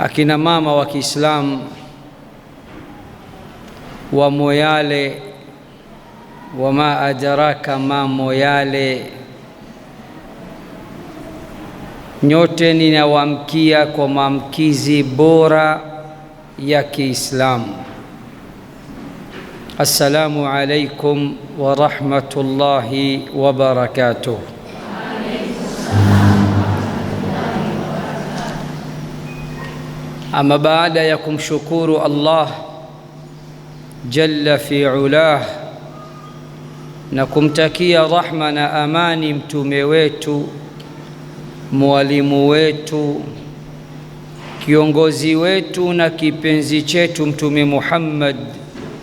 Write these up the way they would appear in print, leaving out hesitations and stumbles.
akina mama wa Kiislamu wa Moyale, wama adraka ma Moyale, nyote ninawamkia kwa maamkizi bora ya Kiislamu. Assalamu alaikum wa rahmatullahi wa barakatuh. Ama baada ya kumshukuru Allah jalla fi ulah na kumtakia rahma na amani mtume wetu, mwalimu wetu, kiongozi wetu na kipenzi chetu Mtume Muhammad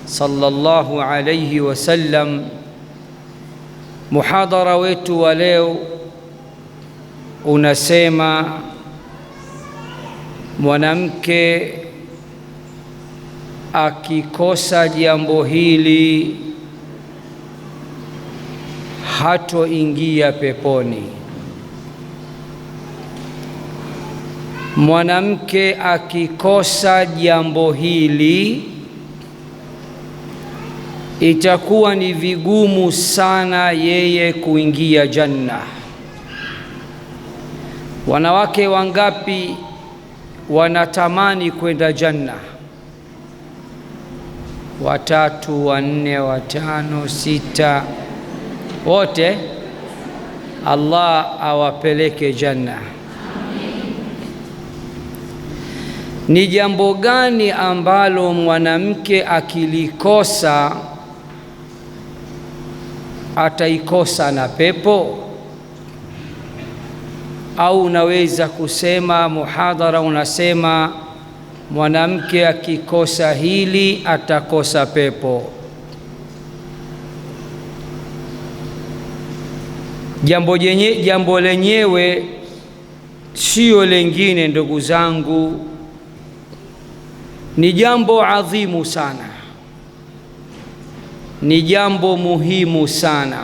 sallallahu alayhi wasallam, muhadhara wetu wa leo unasema mwanamke akikosa jambo hili hatoingia peponi. Mwanamke akikosa jambo hili itakuwa ni vigumu sana yeye kuingia janna. Wanawake wangapi wanatamani kwenda janna? 3, 4, 5, 6, wote Allah awapeleke janna. Ni jambo gani ambalo mwanamke akilikosa ataikosa na pepo? Au unaweza kusema muhadhara unasema mwanamke akikosa hili atakosa pepo. Jambo lenyewe sio lengine, ndugu zangu, ni jambo adhimu sana, ni jambo muhimu sana,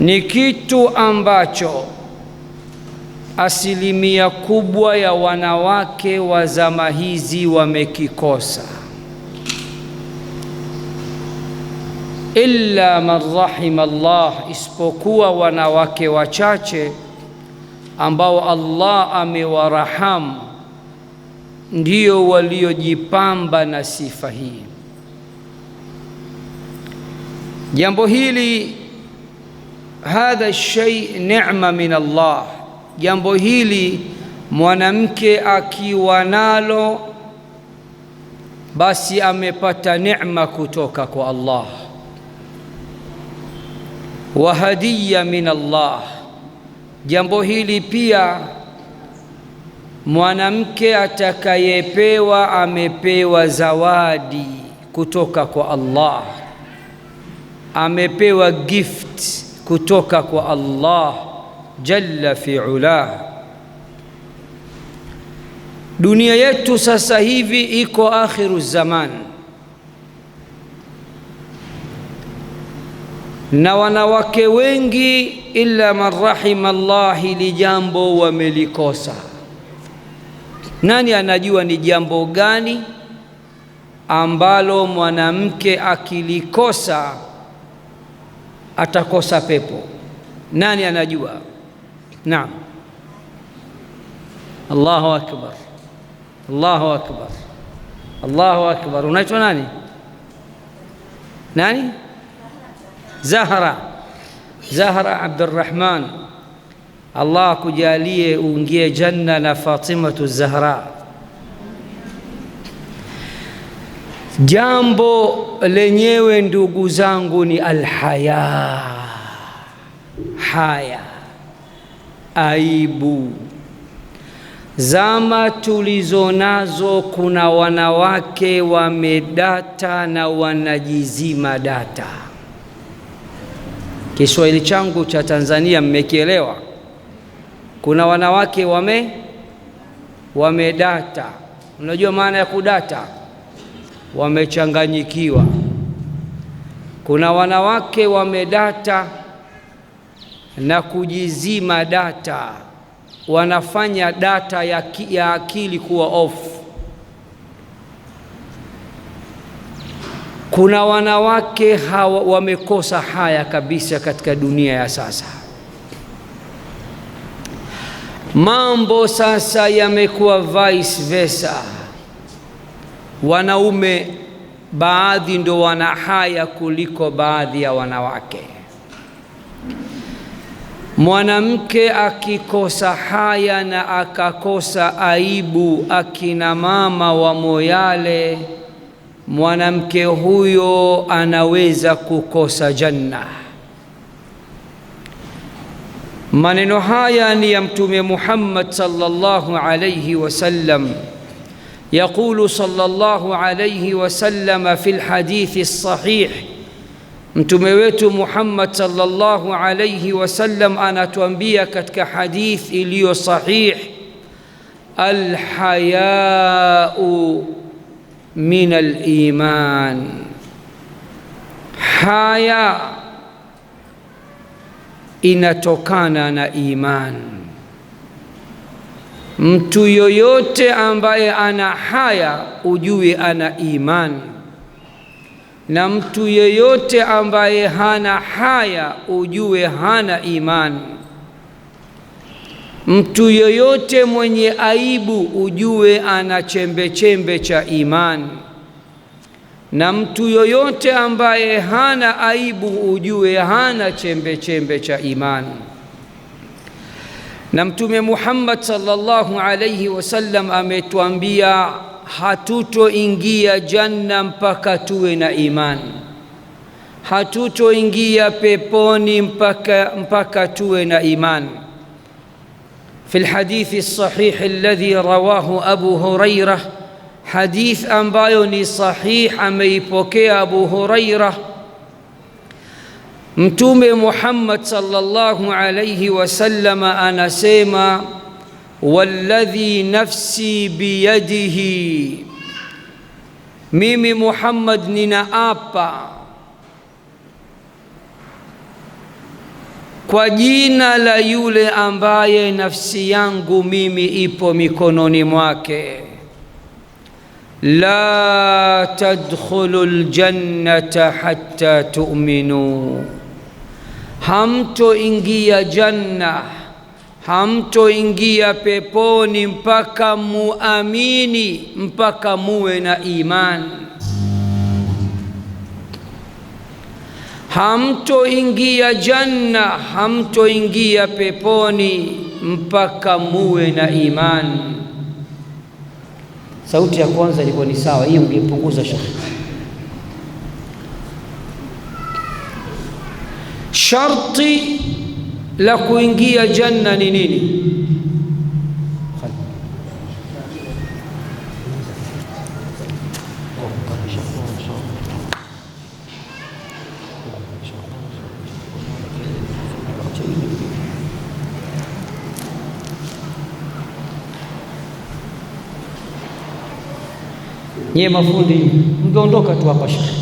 ni kitu ambacho asilimia kubwa ya wanawake wa zama hizi wamekikosa, illa man rahima Allah, isipokuwa wanawake wachache ambao Allah amewarahamu ndio waliojipamba na sifa hii. Jambo hili, hadha shay neema min Allah, jambo hili mwanamke akiwa nalo basi amepata neema kutoka kwa Allah, wa hadiya min Allah. Jambo hili pia mwanamke atakayepewa amepewa zawadi kutoka kwa Allah, amepewa gift kutoka kwa Allah jalla fi ulah. Dunia yetu sasa hivi iko akhiru zaman, na wanawake wengi illa man rahima Allah hili jambo wamelikosa. Nani anajua ni jambo gani ambalo mwanamke akilikosa atakosa pepo? Nani anajua? Naam. Allahu akbar, Allahu akbar, Allahu akbar. Unaitwa nani? Nani? Zahra Abdurrahman. Allah kujalie uingie janna na Fatimatu Zahra. Jambo lenyewe ndugu zangu ni alhaya, haya, aibu. Zama tulizo nazo kuna wanawake wamedata na wanajizima data. Kiswahili changu cha Tanzania mmekielewa? Kuna wanawake wamedata. Unajua maana ya kudata? Wamechanganyikiwa. Kuna wanawake wamedata na kujizima data. wanafanya data ya akili kuwa off. Kuna wanawake wamekosa haya kabisa katika dunia ya sasa. Mambo sasa yamekuwa vice versa. Wanaume baadhi ndo wana haya kuliko baadhi ya wanawake. Mwanamke akikosa haya na akakosa aibu, akina mama wa Moyale, mwanamke huyo anaweza kukosa janna. Maneno haya ni ya Mtume Muhammad sallallahu alayhi wasallam. يقول صلى الله عليه وسلم في الحديث الصحيح. Mtume wetu Muhammad sallallahu alayhi wasallam anatuambia katika hadith iliyo sahih, alhayau min aliman, haya inatokana na iman. Mtu yoyote ambaye ana haya ujue ana iman, na mtu yeyote ambaye hana haya ujue hana iman. Mtu yoyote mwenye aibu ujue ana chembe chembe cha iman, na mtu yoyote ambaye hana aibu ujue hana chembe chembe cha iman. Na Mtume Muhammad sallallahu alayhi wasallam ametuambia hatutoingia janna mpaka tuwe na iman, hatutoingia peponi mpaka tuwe na iman. في الحديث الصحيح الذي رواه أبو هريرة، حديث ambayo ni sahih ameipokea Abu Hurairah. Mtume Muhammad sallallahu alayhi wasallam anasema, walladhi nafsi biyadihi, mimi Muhammad ninaapa kwa jina la yule ambaye nafsi yangu mimi ipo mikononi mwake, la tadkhulul jannata hatta tu'minu, hamtoingia janna, hamtoingia peponi mpaka muamini, mpaka muwe na imani. Hamtoingia janna, hamtoingia peponi mpaka muwe na imani. Sauti ya kwanza ilikuwa ni sawa, hii ungepunguza shekhi. Sharti la kuingia janna ni nini? Nye mafundi mngeondoka tu hapa shekhi,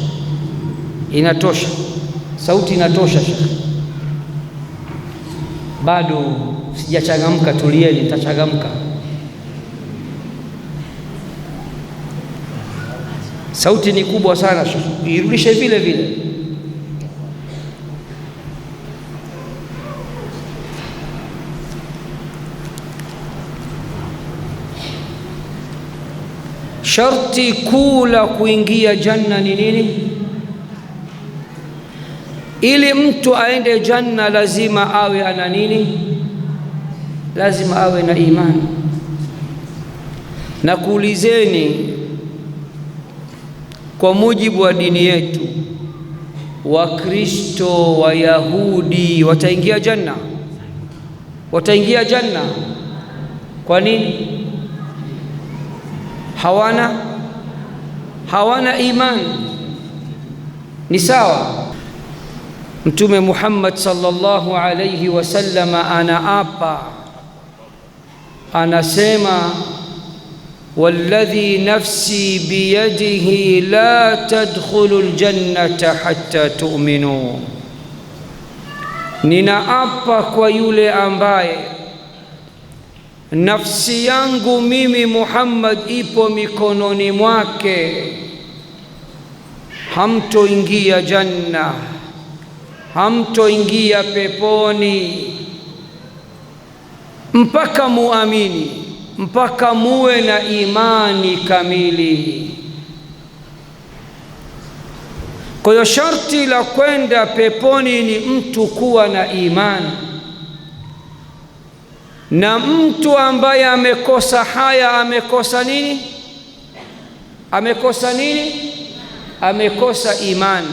inatosha, sauti inatosha shekhi. Bado sijachangamka, tulieni, nitachangamka. Sauti ni kubwa sana shekhi, irudishe vile vile. Sharti kuu la kuingia janna ni nini? Ili mtu aende janna lazima awe ana nini? Lazima awe na imani. Na kuulizeni, kwa mujibu wa dini yetu, Wakristo, Wayahudi wataingia janna? Wataingia janna. Kwa nini? Hawana imani. Ni sawa. Mtume Muhammad sallallahu alayhi wasallam anaapa, anasema, walladhi nafsi biyadihi la tadkhulul jannata hatta tu'minu, ninaapa kwa yule ambaye nafsi yangu mimi Muhammad ipo mikononi mwake, hamtoingia janna, hamtoingia peponi mpaka muamini, mpaka muwe na imani kamili. Kwa hiyo sharti la kwenda peponi ni mtu kuwa na imani, na mtu ambaye amekosa haya amekosa nini? Amekosa nini? Amekosa imani.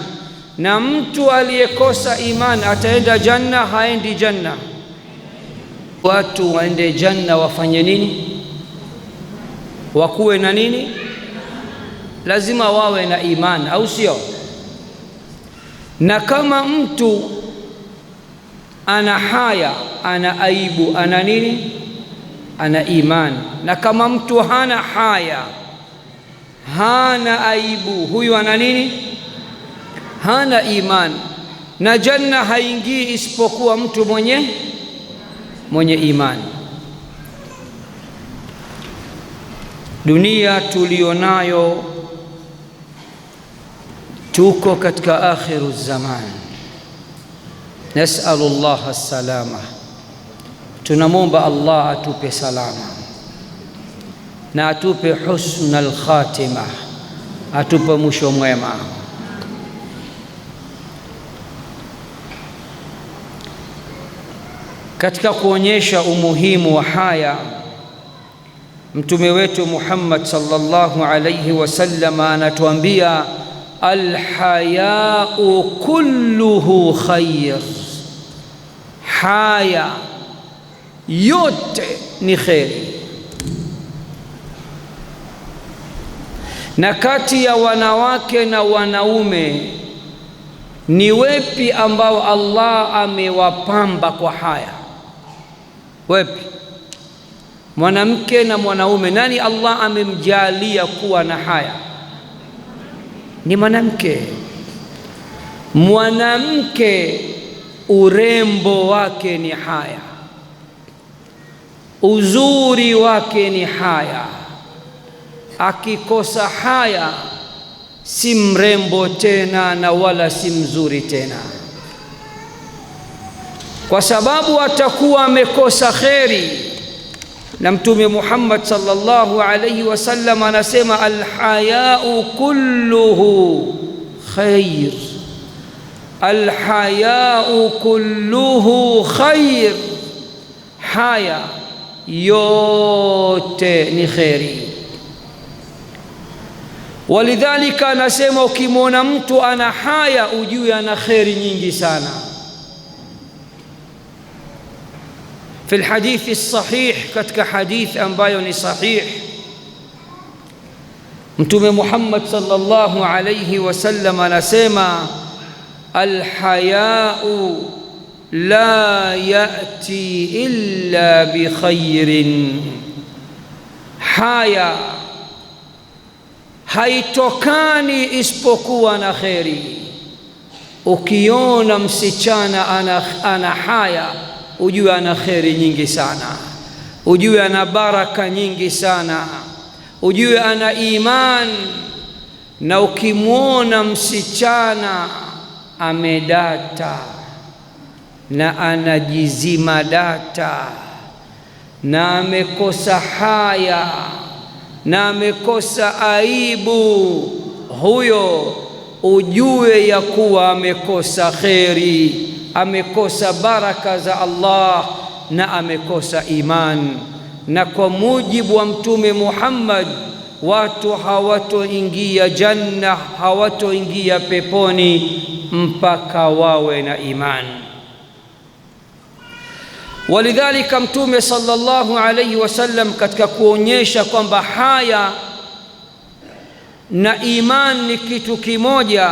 Na mtu aliyekosa imani ataenda janna? Haendi janna. Watu waende janna wafanye nini? Wakuwe na nini? Lazima wawe na imani, au sio? Na kama mtu ana haya, ana aibu, ana nini? Ana imani. Na kama mtu hana haya, hana aibu, huyu ana nini? Hana imani. Na janna haingii isipokuwa mtu mwenye imani. Dunia tulionayo, tuko katika akhiru zaman. Nasalullah as-salama, tunamwomba Allah atupe salama na atupe husnul khatima, atupe mwisho mwema. Katika kuonyesha umuhimu wa haya, mtume wetu Muhammad sallallahu alayhi wasallam anatuambia alhayau kulluhu khair, haya yote ni kheri. Na kati ya wanawake na wanaume ni wepi ambao Allah amewapamba kwa haya? Wepi? Mwanamke na mwanaume, nani Allah amemjalia kuwa na haya? Ni mwanamke. Mwanamke urembo wake ni haya, uzuri wake ni haya. Akikosa haya si mrembo tena na wala si mzuri tena, kwa sababu atakuwa amekosa kheri. Na Mtume Muhammad sallallahu alayhi wasallam anasema alhayau kulluhu khair, alhayau kulluhu khair, haya yote ni kheri. Walidhalika anasema ukimwona mtu ana haya ujue ana kheri nyingi sana. في الحديث الصحيح، katika hadith ambayo ni sahih, Mtume Muhammad sallallahu alayhi wasallam anasema alhayau la yati illa bi khairin, haya haitokani isipokuwa na kheri. Ukiona msichana ana haya ujue ana kheri nyingi sana, ujue ana baraka nyingi sana, ujue ana iman. Na ukimwona msichana amedata na anajizima data na amekosa haya na amekosa aibu, huyo ujue ya kuwa amekosa kheri, amekosa baraka za Allah na amekosa iman. Na kwa mujibu wa Mtume Muhammad, watu hawatoingia janna, hawatoingia peponi mpaka wawe na iman. Walidhalika Mtume sallallahu alayhi wasallam katika kuonyesha kwamba haya na iman ni kitu kimoja,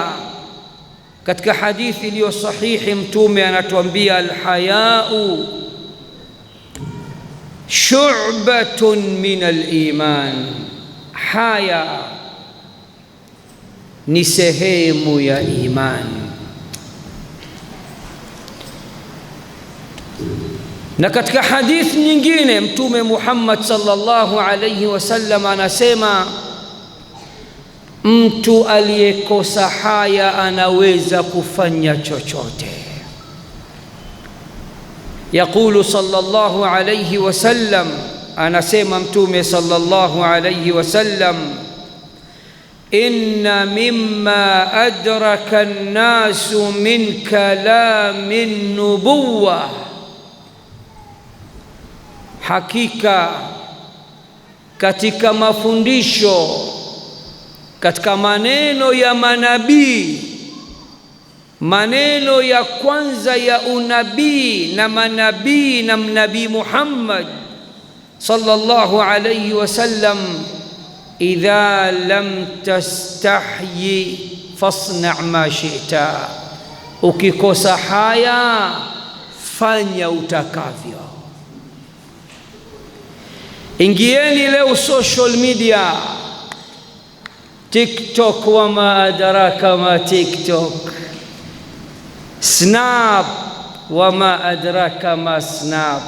katika hadithi iliyo sahihi Mtume anatuambia alhayau shu'batun min aliman, haya ni sehemu ya iman. Na katika hadithi nyingine Mtume Muhammad sallallahu alayhi wasallam anasema, mtu aliyekosa haya anaweza kufanya chochote. Yaqulu sallallahu alayhi wasallam, anasema Mtume sallallahu alayhi wasallam, inna mimma adraka an-nasu min kalami nubuwa, hakika katika mafundisho, katika maneno ya manabii, maneno ya kwanza ya unabii na manabii na Nabii Muhammad sallallahu alayhi wasallam, idha lam tastahyi fasna' ma shi'ta, ukikosa haya fanya utakavyo. Ingieni leo social media, TikTok, wama adraka ma TikTok, Snap, wama adraka ma Snap.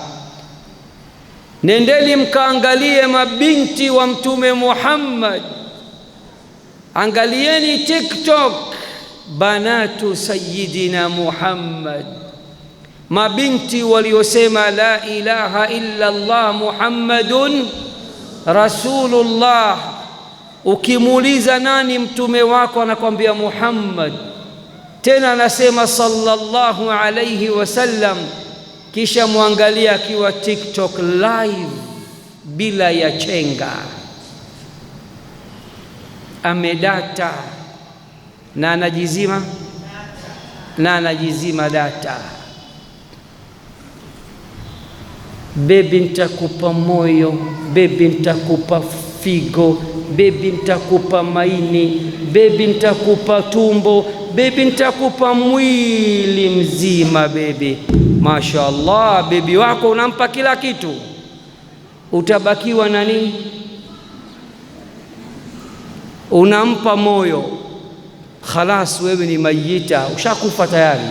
Nendeni mkaangalie mabinti wa Mtume Muhammad, angalieni TikTok, banatu sayyidina Muhammad, mabinti waliosema la ilaha illa Allah Muhammadun Rasulullah. Ukimuuliza nani mtume wako, anakwambia Muhammad, tena anasema sallallahu alayhi wasallam. Kisha muangalia akiwa TikTok live bila ya chenga, amedata na anajizima data. Bebi nitakupa moyo, bebi nitakupa figo, bebi nitakupa maini, bebi nitakupa tumbo, bebi nitakupa mwili mzima. Bebi, mashaallah, bebi wako unampa kila kitu, utabakiwa na nini? Unampa moyo, khalas, wewe ni mayita, ushakufa tayari,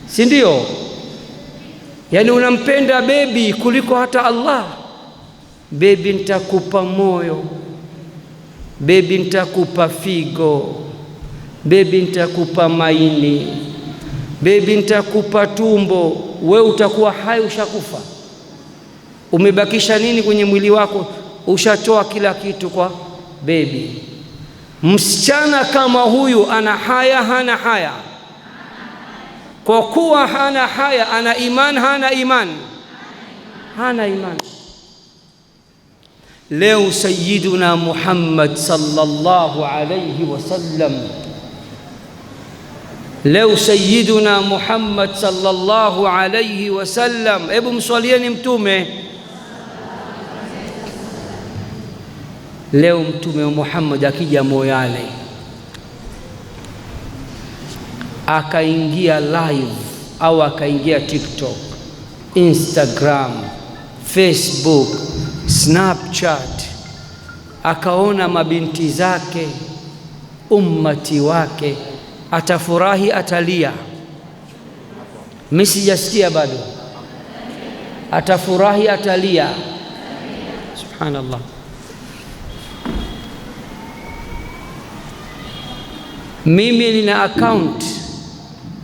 si ndio? Yani unampenda bebi kuliko hata Allah. Bebi nitakupa moyo, bebi nitakupa figo, bebi nitakupa maini, bebi nitakupa tumbo. Wewe utakuwa hai, ushakufa. Umebakisha nini kwenye mwili wako? Ushatoa kila kitu kwa bebi. Msichana kama huyu ana haya, hana haya? Kwa kuwa hana haya, ana iman, hana iman? Hana iman. Leo sayyiduna Muhammad sallallahu alayhi wasallam, leo sayyiduna Muhammad sallallahu alayhi wasallam, hebu mswalieni mtume. Leo mtume wa Muhammad akija Moyale akaingia live au akaingia TikTok, Instagram, Facebook, Snapchat, akaona mabinti zake, ummati wake, atafurahi, atalia? Mimi sijasikia bado. Atafurahi, atalia? Subhanallah. Mimi nina account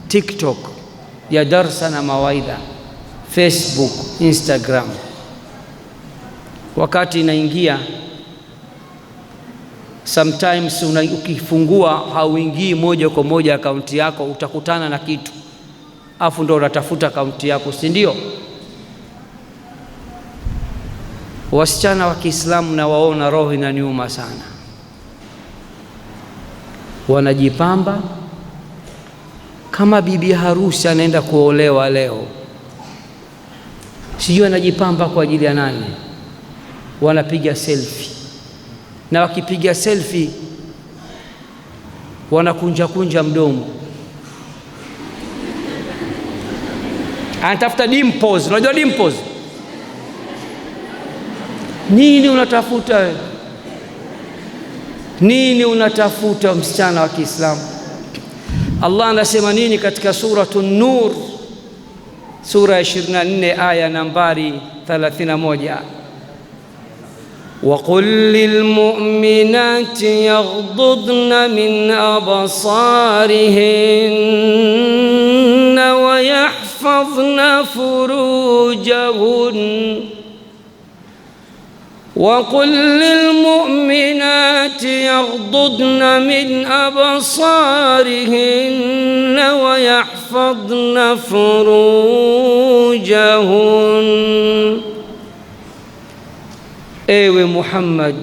TikTok ya darsa na mawaidha, Facebook, Instagram. Wakati inaingia sometimes ukifungua hauingii moja kwa moja akaunti yako, utakutana na kitu afu ndo unatafuta akaunti yako, si ndio? Wasichana wa Kiislamu na waona roho inaniuma sana, wanajipamba kama bibi harusi anaenda kuolewa leo. Sijui anajipamba kwa ajili ya nani. Wanapiga selfie, na wakipiga selfie wanakunja kunja mdomo, anatafuta dimples. Unajua dimples nini? Unatafuta nini? Unatafuta msichana wa Kiislamu. Allah anasema nini katika suratu Nur? sura 24 aya nambari 31. وقل للمؤمنات يغضضن من أبصارهن ويحفظن فروجهن وقل للمؤمنات يغضضن من أبصارهن ويحفظن فروجهن. Ewe Muhammad,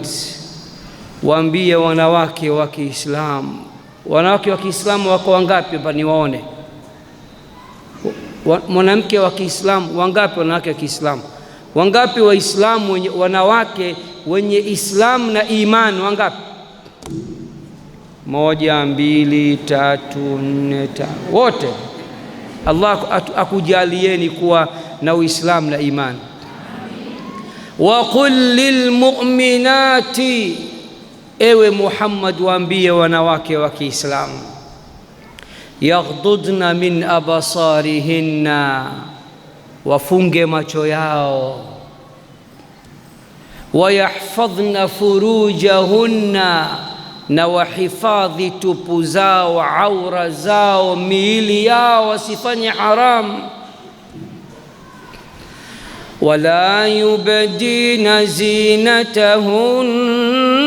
waambie wanawake wa Kiislamu. Wanawake wa Kiislamu wako wangapi hapa niwaone? Mwanamke wa Kiislamu wangapi? Wanawake wa Kiislamu wangapi? Waislamu wanawake wenye Islamu na imani wangapi? 1 2 3 4 5, wote. Allah akujalieni kuwa na Uislamu na imani. Wa qul lilmu'minati, ewe Muhammad waambie wanawake wa Kiislamu, yaghdudna min abasarihinna, wafunge macho yao, wayahfadhna furujahunna, na wahifadhi tupu zao, aura zao, miili yao, wasifanye haramu. wala yubdina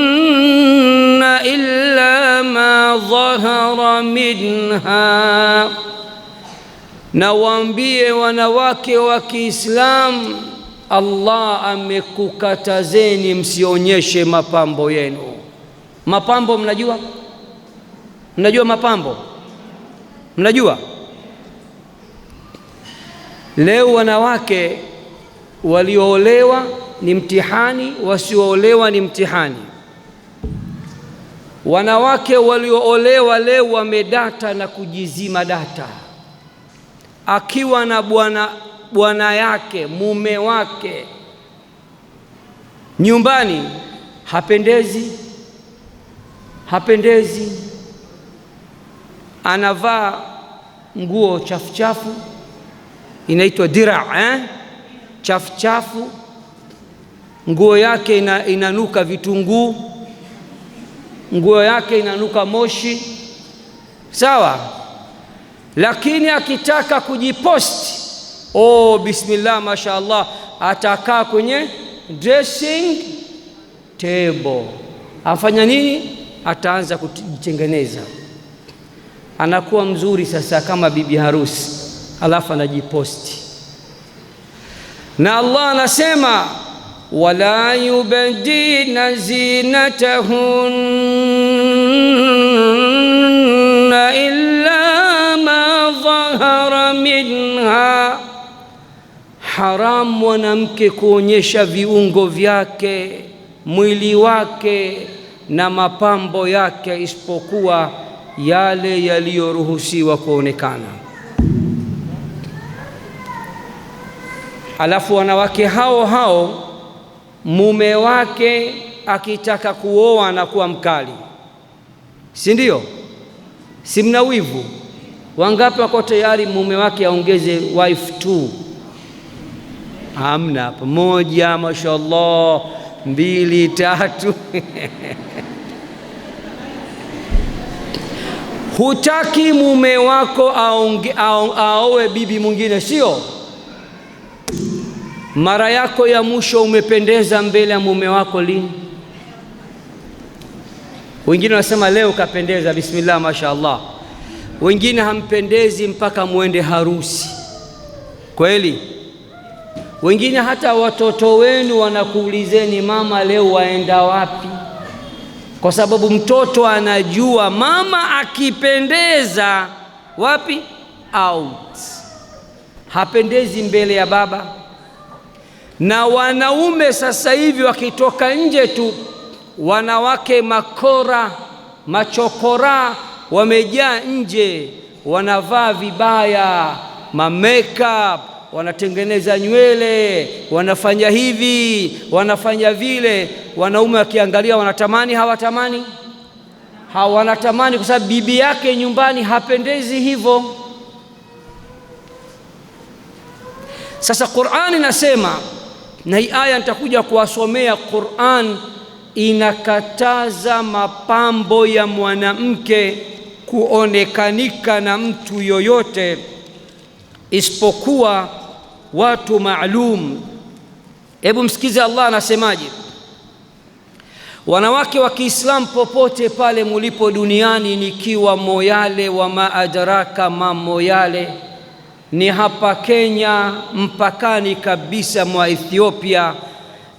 zinatahunna illa ma dhahara minha, na waambie wanawake wa Kiislamu, Allah amekukatazeni msionyeshe mapambo yenu. Mapambo mnajua? Mnajua mapambo? Mnajua? Leo wanawake walioolewa ni mtihani, wasioolewa ni mtihani. Wanawake walioolewa leo wamedata na kujizima data. Akiwa na bwana yake, mume wake nyumbani, hapendezi, anavaa nguo chafu, inaitwa dira, chafu, nguo yake inanuka vitunguu, nguo yake inanuka moshi, sawa. Lakini akitaka kujiposti, bismillah, mashaallah, atakaa kwenye dressing table. Afanya nini? Ataanza kujitengeneza, anakuwa mzuri sasa kama bibi harusi, alafu anajiposti. Na Allah anasema wala yubdina zinatahunna illa ma dhahara minha, haram mwanamke kuonyesha viungo vyake, mwili wake na mapambo yake, isipokuwa yale yaliyoruhusiwa kuonekana. Alafu wanawake hao mume wake akitaka kuoa na kuwa mkali, si ndio? Si mna wivu? Wangapi wako tayari mume wake aongeze wife 2? Hamna hapa. 1, mashaallah, 2, 3. Hutaki mume wako aowe bibi mwingine, sio? Mara yako ya mwisho umependeza mbele ya mume wako lini? Wengine wanasema leo kapendeza, bismillah, mashaallah. Wengine hampendezi mpaka muende harusi. Kweli? Wengine hata watoto wenu wanakuulizeni, mama leo waenda wapi? Kwa sababu mtoto anajua mama akipendeza wapi? Out. Hapendezi mbele ya baba. Na wanaume sasa hivi wakitoka nje tu, wanawake makora, machokora wamejaa nje, wanavaa vibaya, makeup, wanatengeneza nywele, wanafanya hivi, wanafanya vile. Wanaume wakiangalia wanatamani, hawatamani? Wanatamani, kwa sababu bibi yake nyumbani hapendezi hivyo. Sasa Qur'an inasema, na hii aya nitakuja kuwasomea, Qur'an inakataza mapambo ya mwanamke kuonekanika na mtu yoyote isipokuwa watu maalum. Hebu msikize Allah anasemaje: wanawake wa Kiislamu popote pale mulipo duniani, nikiwa Moyale wa maadaraka ma Moyale, ni hapa Kenya mpakani kabisa mwa Ethiopia,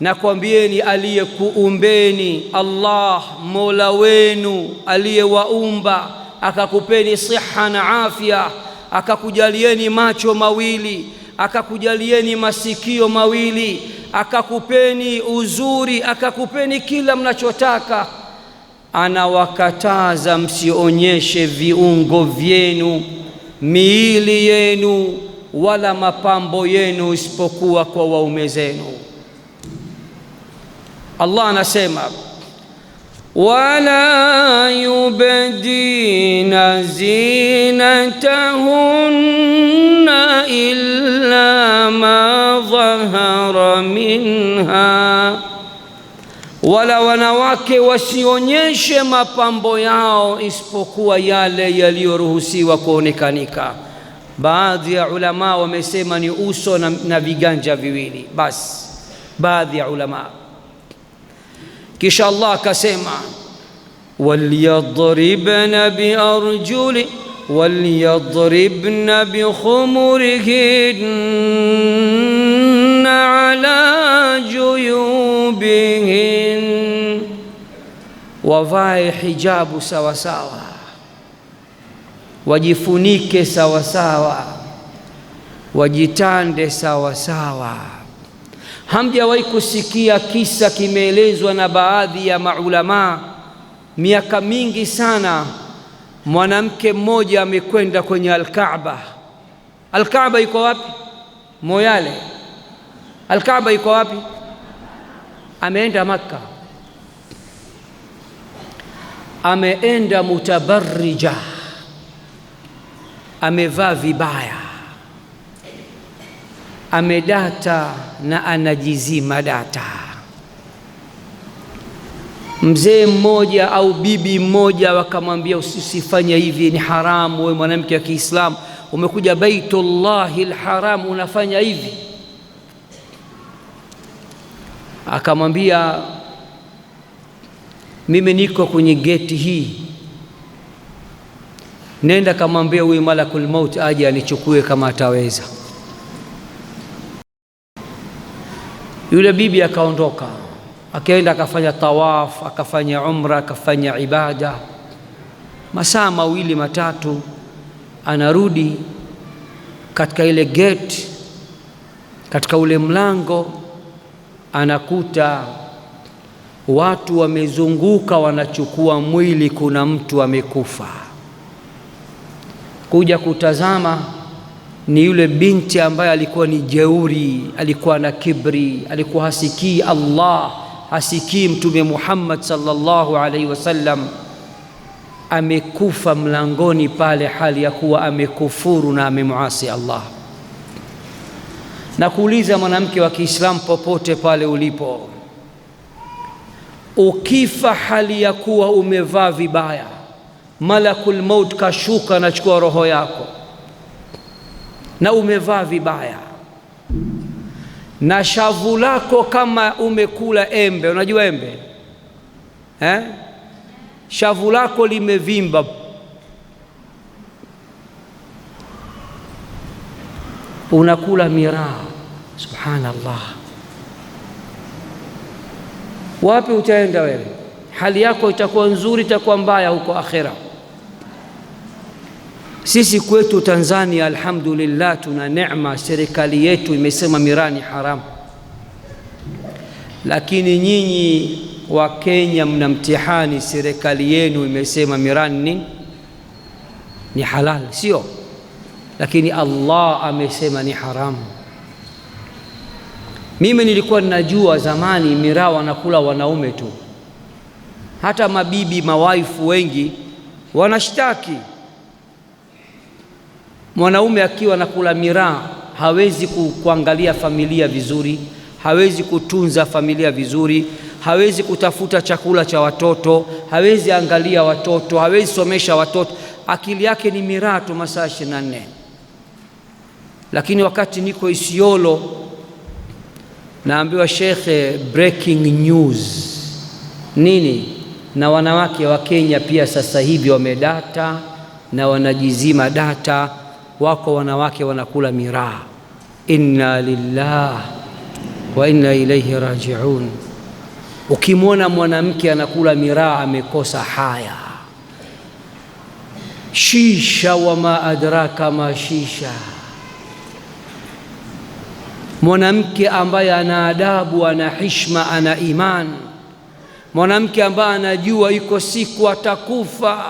na kwambieni aliyekuumbeni Allah Mola wenu aliyewaumba akakupeni siha na afya, akakujalieni macho mawili, akakujalieni masikio mawili, akakupeni uzuri, akakupeni kila mnachotaka, anawakataza msionyeshe viungo vyenu, miili yenu, wala mapambo yenu isipokuwa kwa waume zenu. Allah anasema, wala yubdina zinatahunna illa ma dhahara minha, wala wanawake wasionyeshe mapambo yao isipokuwa yale yaliyoruhusiwa kuonekanika. Baadhi ya ulama wamesema ni uso na viganja viwili basi, baadhi ya ulama. Kisha Allah akasema, waliyadribna bikhumurihinna ala juyubihin, wavae hijabu sawasawa, wajifunike sawasawa, wajitande sawasawa. Hamjawahi kusikia kisa kimeelezwa na baadhi ya maulama miaka mingi sana? Mwanamke mmoja amekwenda kwenye Al-Kaaba. Al-Kaaba iko wapi? Moyale. Al-Kaaba iko wapi? Ameenda Makka, ameenda mutabarrija, amevaa vibaya, amedata na anajizima data. Mzee mmoja au bibi mmoja wakamwambia, usifanye hivi, ni haramu, wewe mwanamke wa Kiislamu umekuja Baitullahil Haram unafanya hivi. Akamwambia, mimi niko kwenye geti hii, nenda kamwambia huyu malakul maut aje anichukue kama ataweza. Yule bibi akaondoka, akaenda akafanya tawaf, akafanya umra, akafanya ibada, masaa 2 matatu. Anarudi katika ile gate, katika ule mlango, anakuta watu wamezunguka wanachukua mwili, kuna mtu amekufa. Kuja kutazama ni yule binti ambaye alikuwa ni jeuri, alikuwa na kibri, alikuwa hasikii Allah, hasikii Mtume Muhammad sallallahu alaihi wasallam. Amekufa mlangoni pale, hali ya kuwa amekufuru na amemuasi Allah. Na kuuliza mwanamke wa Kiislamu popote pale ulipo, ukifa hali ya kuwa umevaa vibaya, malakul maut kashuka na chukua roho yako, na umevaa vibaya, na shavu lako kama umekula embe. Unajua embe shavu lako limevimba, unakula miraa. Subhanallah, wapi utaenda wewe? Hali yako itakuwa nzuri, itakuwa mbaya huko akhera. Sisi kwetu Tanzania alhamdulillah tuna neema, serikali yetu imesema miraa ni haramu, lakini nyinyi wa Kenya mna mtihani, serikali yenu imesema miraa ni halal, sio? Lakini Allah amesema ni haramu. Mimi nilikuwa ninajua zamani miraa wanakula wanaume tu, hata mabibi mawaifu wengi wanashtaki mwanaume akiwa nakula miraa hawezi kuangalia familia vizuri, hawezi kutunza familia vizuri, hawezi kutafuta chakula cha watoto, hawezi angalia watoto, hawezi somesha watoto. Akili yake ni miraa tu masaa 24. Lakini wakati niko Isiolo naambiwa, shekhe, breaking news nini, na wanawake wa Kenya pia sasa hivi wamedata na wanajizima data, wako wanawake wanakula miraa. Inna lillah wa inna ilaihi rajiun. Ukimwona mwanamke anakula miraa amekosa haya. Shisha, wama adraka ma shisha. Mwanamke ambaye ana adabu, ana hishma, ana iman, mwanamke ambaye anajua iko siku atakufa,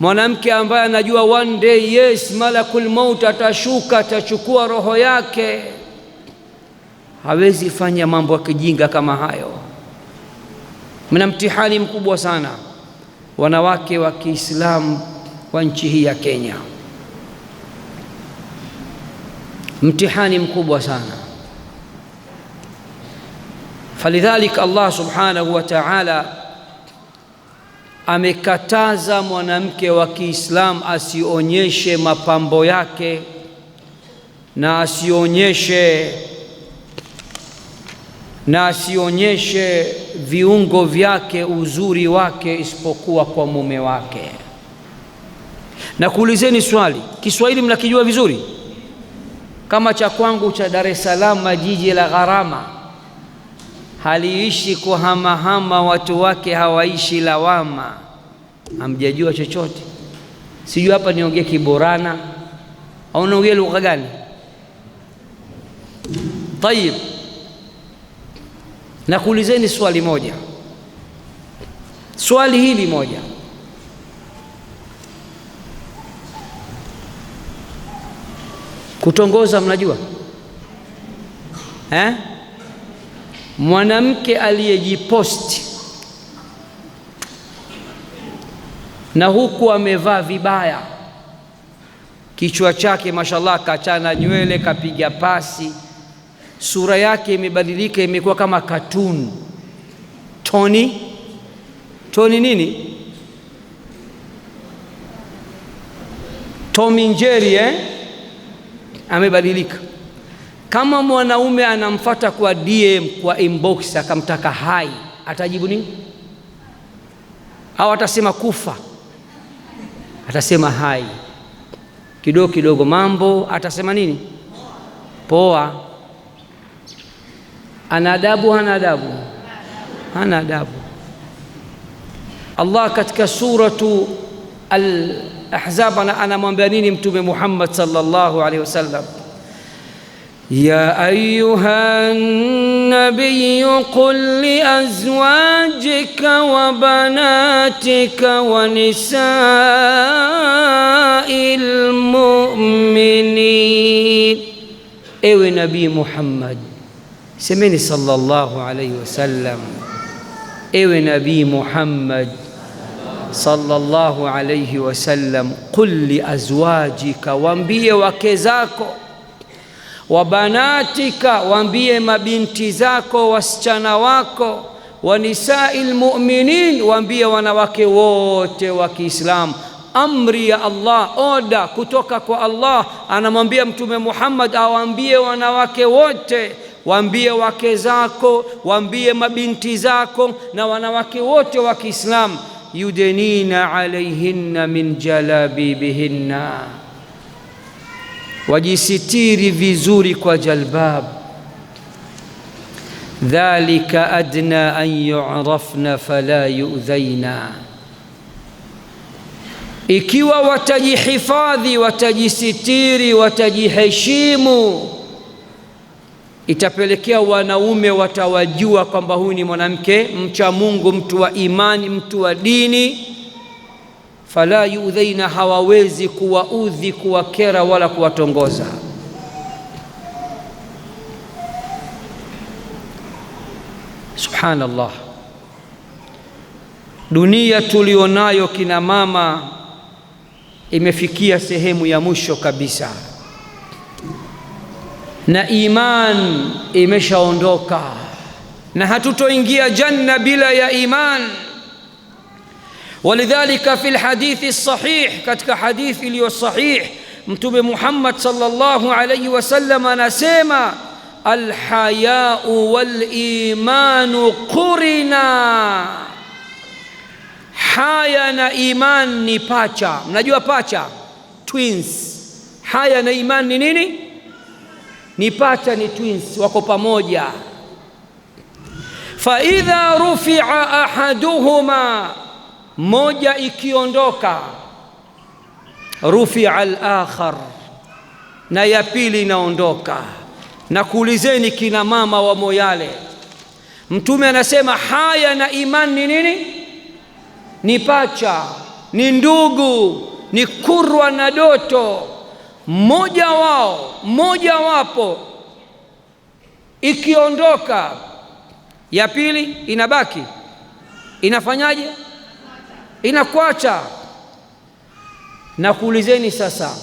mwanamke ambaye anajua one day, yes, malakul maut atashuka, atachukua roho yake, hawezi fanya mambo ya kijinga kama hayo. Mna mtihani mkubwa sana wanawake wa Kiislamu wa nchi hii ya Kenya, mtihani mkubwa sana. Falidhalik Allah subhanahu wa ta'ala amekataza mwanamke wa Kiislamu asionyeshe mapambo yake na asionyeshe viungo vyake, uzuri wake, isipokuwa kwa mume wake. Na kuulizeni swali, Kiswahili mnakijua vizuri? Kama cha kwangu cha Dar es Salaam, jiji la gharama, haliishi kuhamahama, watu wake hawaishi lawama. Hamjajua chochote? Sijui hapa niongee Kiborana au niongee lugha gani? Tayib, na kuulizeni swali moja, swali hili moja, kutongoza mnajua Mwanamke aliyejiposti na huku amevaa vibaya, kichwa chake mashallah kachana nywele, kapiga pasi, sura yake imebadilika, imekuwa kama cartoon. Tony nini? Tom and Jerry, amebadilika. Kama mwanaume anamfuata kwa DM, kwa inbox, akamtaka hai, atajibu nini? Au atasema kufa? Atasema hai. Kidogo kidogo mambo, atasema nini? Poa. Ana adabu, hana adabu? Hana adabu. Allah katika suratu Al-Ahzab anamwambia nini Mtume Muhammad sallallahu alaihi wasallam? يا أيها النبي قل لأزواجك وبناتك ونساء المؤمنين. ewe Nabii Muhammad, semeni sallallahu alayhi wasallam, ewe Nabii Muhammad sallallahu alayhi wasallam, qul li azwajika, waambie wake zako, wa banatika, waambie mabinti zako, wasichana wako, wa nisa'il mu'minin, waambie wanawake wote wa Kiislamu. Amri ya Allah, oda kutoka kwa Allah, anamwambia Mtume Muhammad awaambie wanawake wote, waambie wake zako, waambie mabinti zako na wanawake wote wa Kiislamu, yudenina alayhinna min jalabibihinna, wajisitiri vizuri kwa jalbab. Dhalika adna an yu'rafna fala yu'dhaina, ikiwa watajihifadhi, watajisitiri, watajiheshimu, itapelekea wanaume watawajua kwamba huyu ni mwanamke mcha Mungu, mtu wa imani, mtu wa dini. Fala yu'dhaina, hawawezi kuwaudhi, kuwakera wala kuwatongoza. Subhanallah, dunia tulionayo kina mama imefikia sehemu ya mwisho kabisa. na iman imeshaondoka, na hatutoingia janna bila ya iman. Walidhalika fi lhadithi sahih, katika hadithi iliyo sahih, Mtume Muhammad sallallahu alayhi wasallam anasema alhayau walimanu qurina. Haya na iman ni pacha. Mnajua pacha? Twins. Haya na iman ni nini? Ni pacha, ni twins, wako pamoja. Fa idha rufi'a ahaduhuma, moja ikiondoka, rufi'a al-akhar, na ya pili inaondoka. Na kuulizeni kina mama wa Moyale, Mtume anasema haya na iman ni nini? Ni pacha, ni ndugu, ni kurwa na doto. Mmoja wapo ikiondoka, ya pili inabaki, inafanyaje? Inakuacha. Na kuulizeni sasa,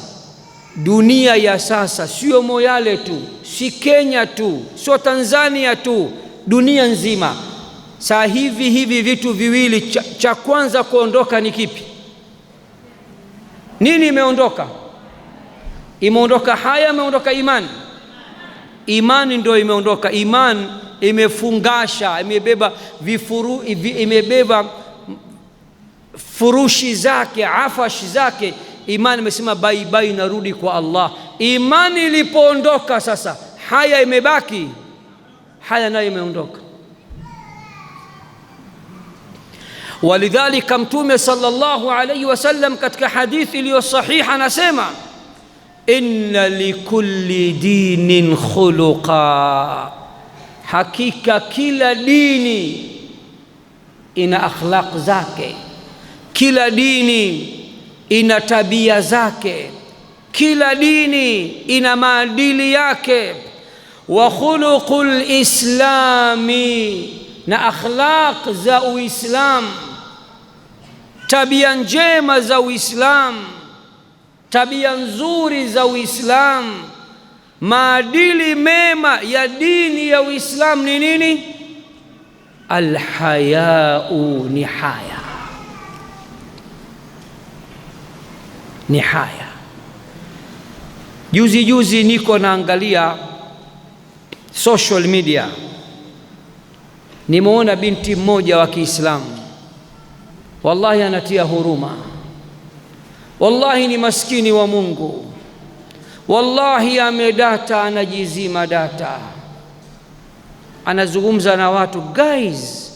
dunia ya sasa, sio Moyale tu, si Kenya tu, sio Tanzania tu, dunia nzima saa hivi vitu viwili cha kwanza kuondoka ni kipi? Nini imeondoka? Imeondoka haya, imeondoka imani. Imani ndio imeondoka. Imani imefungasha, imebeba furushi zake, afashi zake. Imani imesema bye bye, narudi kwa Allah. Imani ilipoondoka sasa, haya imebaki, haya nayo imeondoka. Walidhalika Mtume sallallahu alayhi wasallam katika hadithi iliyo sahiha anasema inna likulli dinin khuluqa, hakika kila dini ina akhlaq zake, kila dini ina tabia zake, kila dini ina maadili yake. Wa khuluqul islami, na akhlaq za Uislamu, tabia njema za Uislamu, tabia nzuri za Uislamu, maadili mema ya dini ya Uislamu ni nini? Alhayau, ni haya, ni haya. Juzi niko naangalia social media, nimeona binti mmoja wa Kiislamu, wallahi anatia huruma, wallahi ni maskini wa Mungu, wallahi amedata, anajizima data, anazungumza na watu. Guys,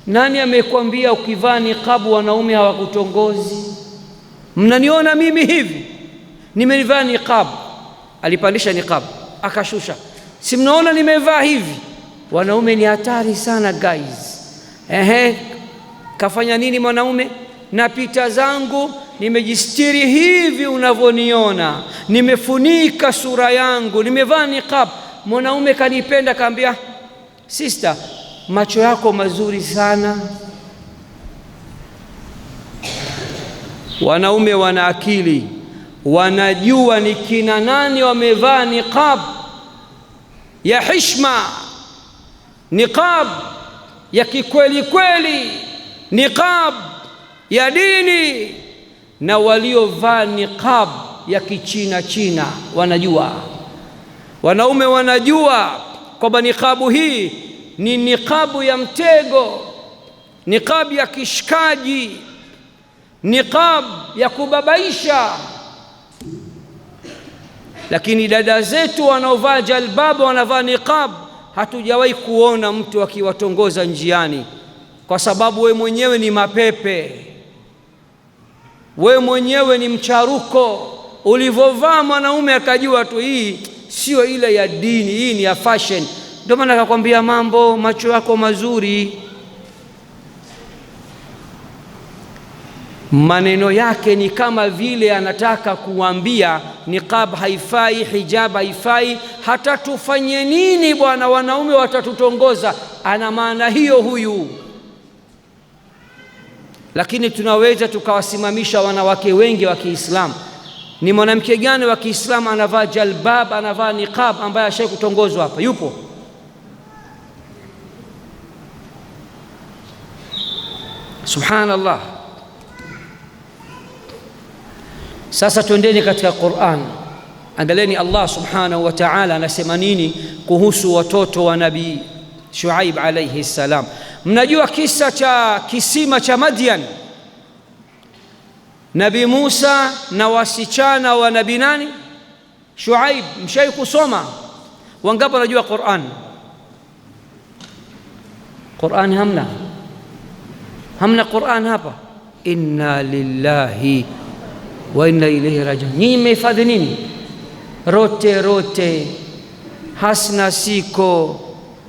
nani amekwambia ukivaa niqabu wanaume hawakutongozi? Mnaniona mimi hivi nimevaa niqab, alipandisha niqab akashusha, si mnaona nimevaa hivi? Wanaume ni hatari sana guys. Kafanya nini mwanaume? Na pita zangu nimejistiri hivi unavyoniona, nimefunika sura yangu, nimevaa niqab. Mwanaume kanipenda, kaambia sister, macho yako mazuri sana. Wanaume wana akili, wanajua ni kina nani wamevaa niqab ya hishma, niqab ya kikweli kweli, niqab ya dini, na waliovaa niqab ya kichina china wanajua. Wanaume wanajua kwamba niqabu hii ni niqabu ya mtego, niqab ya kishikaji, niqab ya kubabaisha. Lakini dada zetu wanaovaa jalbab, wanavaa niqab, hatujawahi kuona mtu akiwatongoza njiani, kwa sababu we mwenyewe ni mapepe, we mwenyewe ni mcharuko. Ulivovaa mwanaume akajua tu hii sio ile ya dini, hii ni ya fashion. Ndio maana akakwambia mambo, macho yako mazuri. Maneno yake ni kama vile anataka kuambia niqab haifai, hijab haifai, hata tufanye nini bwana, wanaume watatutongoza. Ana maana hiyo huyu. Lakini tunaweza tukawasimamisha wanawake wengi wa Kiislamu Ni mwanamke gani wa Kiislamu anavaa jalbab, anavaa niqab, ambaye ashai kutongozwa hapa? Yupo? Subhanallah. Sasa twendeni katika Qur'an, angalieni Allah subhanahu wa ta'ala anasema nini kuhusu watoto wa Nabii Shuaib alayhi salam. Mnajua kisa cha kisima cha Madian, Nabii Musa na wasichana wa nabii nani? Shuaib. Mshai kusoma? Wangapi wanajua Qur'an? Qur'an hamna Qur'an hapa. Inna lillahi wa inna ilayhi rajiun. Nyinyi mmehifadhi nini? Rote hasna siko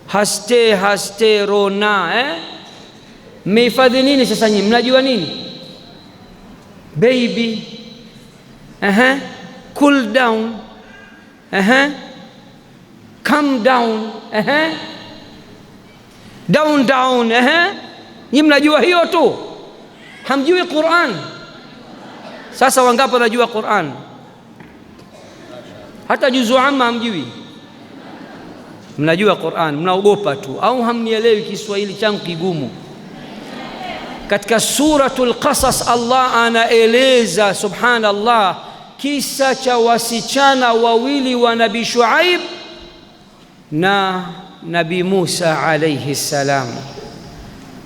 haste rona mmehifadhi nini sasa? Nyinyi mnajua nini? Baby, cool down, calm down, down, Nyinyi mnajua hiyo tu, hamjui Qur'an. Sasa wangapi wanajua Qur'an? Hata juzu amma hamjui? Mnajua Qur'an, mnaogopa tu au hamnielewi Kiswahili changu kigumu? Katika suratul Qasas Allah anaeleza subhanallah kisa cha wasichana wawili wa Nabii Shuaib na Nabii Musa alayhi salam.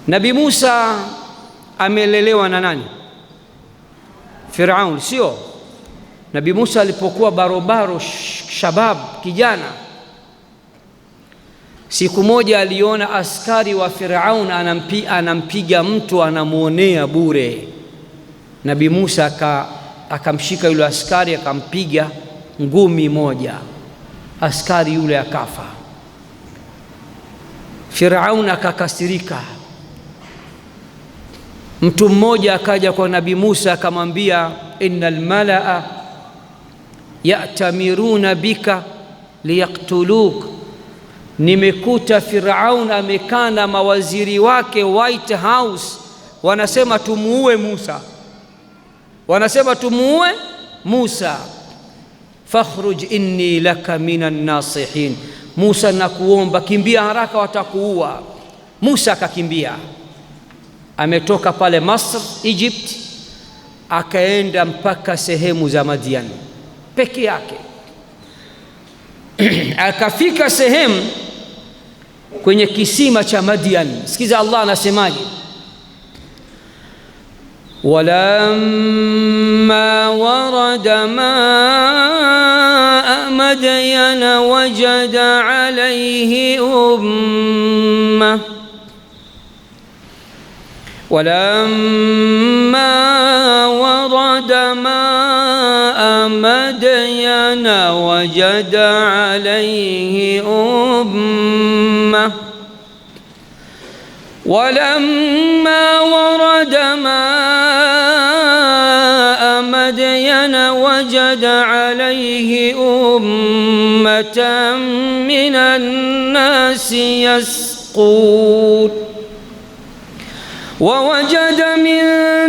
Nabii Musa amelelewa na nani? Firaun, sio? Nabii Musa alipokuwa barobaro shabab, kijana, siku moja aliona askari wa Firaun anampiga mtu, anamuonea bure. Nabii Musa akamshika yule askari akampiga ngumi moja, askari yule akafa. Firaun akakasirika. Mtu mmoja akaja kwa Nabii Musa akamwambia, innal malaa ya'tamiruna bika liyaktuluk, nimekuta Firaun amekaa na mawaziri wake White House, wanasema tumuue Musa, fakhruj inni laka minan nasihin, Musa nakuomba kimbia haraka, watakuua. Musa akakimbia, ametoka pale Masr, Egypt, akaenda mpaka sehemu za Madian peke yake. Akafika sehemu kwenye kisima cha Madian. Sikiza Allah anasemaje, walamma warada maa Madyana wajada alayhi umma ولما ورد ماء مدين وجد عليه أمة ولما ورد ماء مدين وجد عليه أمة من الناس يسقون ووجد من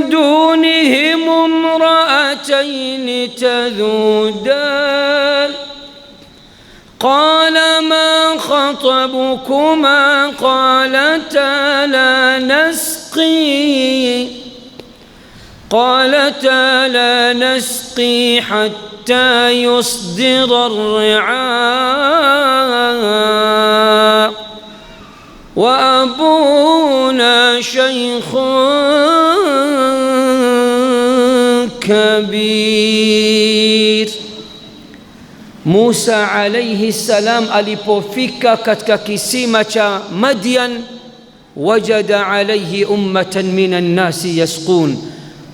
دونهم امرأتين تذودان قال ما خطبكما قالتا لا نسقي حتى يصدر الرعاء وأبونا شيخ كبير. Musa alayhi salam alipofika katika kisima cha Madian, wajada alayhi ummatan minan nasi yasqun,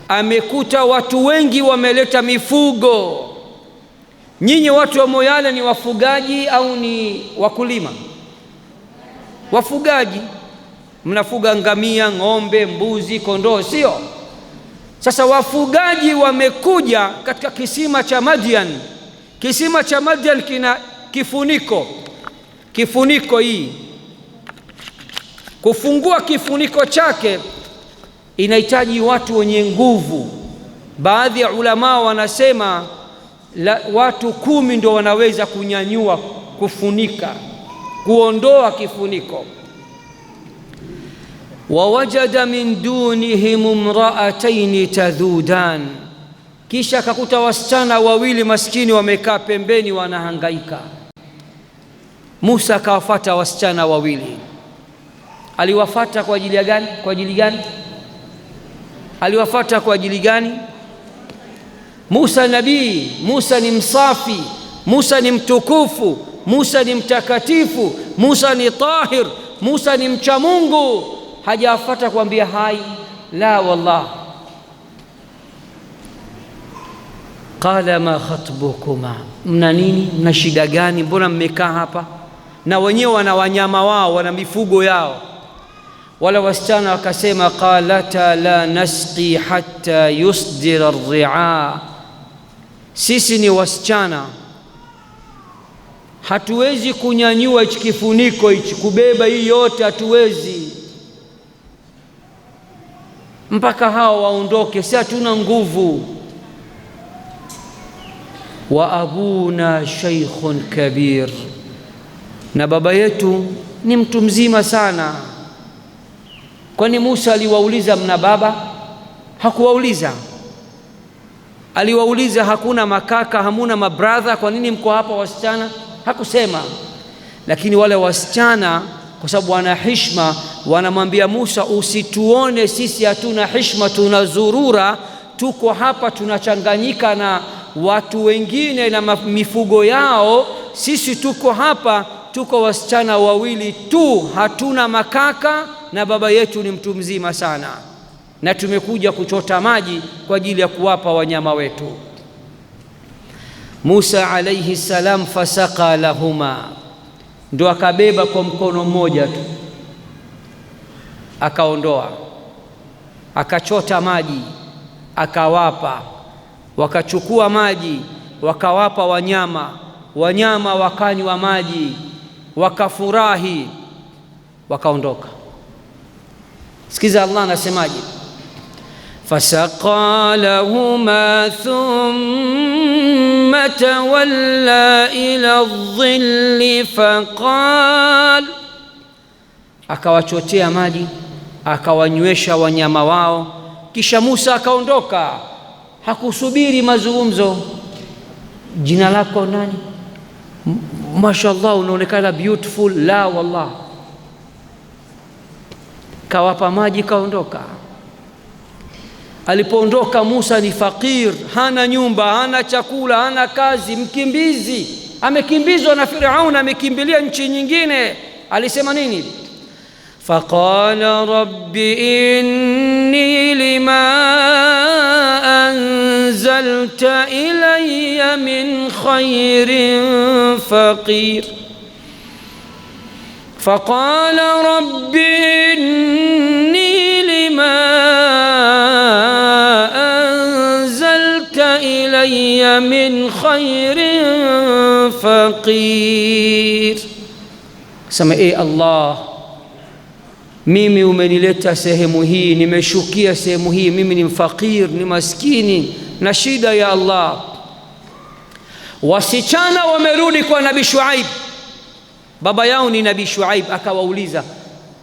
amekuta watu wengi wameleta mifugo. Nyinyi watu wa Moyale ni wafugaji au ni wakulima? Wafugaji, mnafuga ngamia, ng'ombe, mbuzi, kondoo, sio? Sasa wafugaji wamekuja katika kisima cha Madian. Kisima cha Madian kina kifuniko hii. Kufungua kifuniko chake inahitaji watu wenye nguvu. Baadhi ya ulama wanasema watu 10 ndio wanaweza kunyanyua, kufunika, kuondoa kifuniko. Wawajada min dunihim imra'atayn tadhudan, kisha akakuta wasichana wawili maskini wamekaa pembeni wanahangaika. Musa akawafuata wasichana wawili. Aliwafuata kwa ajili gani? Kwa ajili gani? Aliwafuata kwa ajili gani? Musa nabii, Musa ni msafi, Musa ni mtukufu, Musa ni mtakatifu, Musa ni tahir, Musa ni mcha Mungu. Hajawafuata kuambia hai, la wallah. Qala ma khatbukuma, mna nini? Mna shida gani? Mbona mmekaa hapa? Na wenyewe wana wanyama wao, wana mifugo yao. Wala wasichana wakasema, qalata la nasqi hatta yusdira ar-ri'a, sisi ni wasichana, hatuwezi kunyanyua hichi kifuniko hichi, kubeba hii yote hatuwezi, mpaka hao waondoke, si hatuna nguvu. Wa abuna shaykhun kabir, na baba yetu ni mtu mzima sana. Kwani Musa aliwauliza mna baba? Hakuwauliza. Aliwauliza hakuna makaka, hamuna mabradha, kwa nini mko hapa wasichana? Hakusema. Lakini wale wasichana kwa sababu wana heshima, wanamwambia Musa, usituone sisi hatuna heshima, tunazurura, tuko hapa tunachanganyika na watu wengine na mifugo yao, sisi tuko hapa, tuko wasichana wawili tu, hatuna makaka, na baba yetu ni mtu mzima sana, na tumekuja kuchota maji kwa ajili ya kuwapa wanyama wetu. Musa alayhi salam fasaqa lahuma, ndo akabeba kwa mkono mmoja tu, akaondoa, akachota maji, akawapa. Wakachukua maji wakawapa wanyama, wanyama wakanywa maji, wakafurahi, wakaondoka. Sikiza Allah anasemaje, fasaqa lahuma thumma tawalla ila dhilli faqal, akawachotea maji, akawanywesha wanyama wao, kisha Musa akaondoka. Hakusubiri mazungumzo. Jina lako nani? Mashallah, unaonekana beautiful. La wallah, kawapa maji, kaondoka. Alipoondoka Musa ni fakir, hana nyumba, hana chakula, hana kazi, mkimbizi, amekimbizwa na Firaun, amekimbilia nchi nyingine. Alisema nini? Faqala rabbi inni lima anzalta ilayya min khairin faqir. Faqala rabbi inni lima anzalta ilayya min khairin faqir. Sema, Allah, mimi umenileta sehemu hii, nimeshukia sehemu hii, mimi ni mfakir, ni maskini na shida ya Allah. Wasichana wamerudi kwa Nabii Shuaib, baba yao ni Nabii Shuaib. Akawauliza,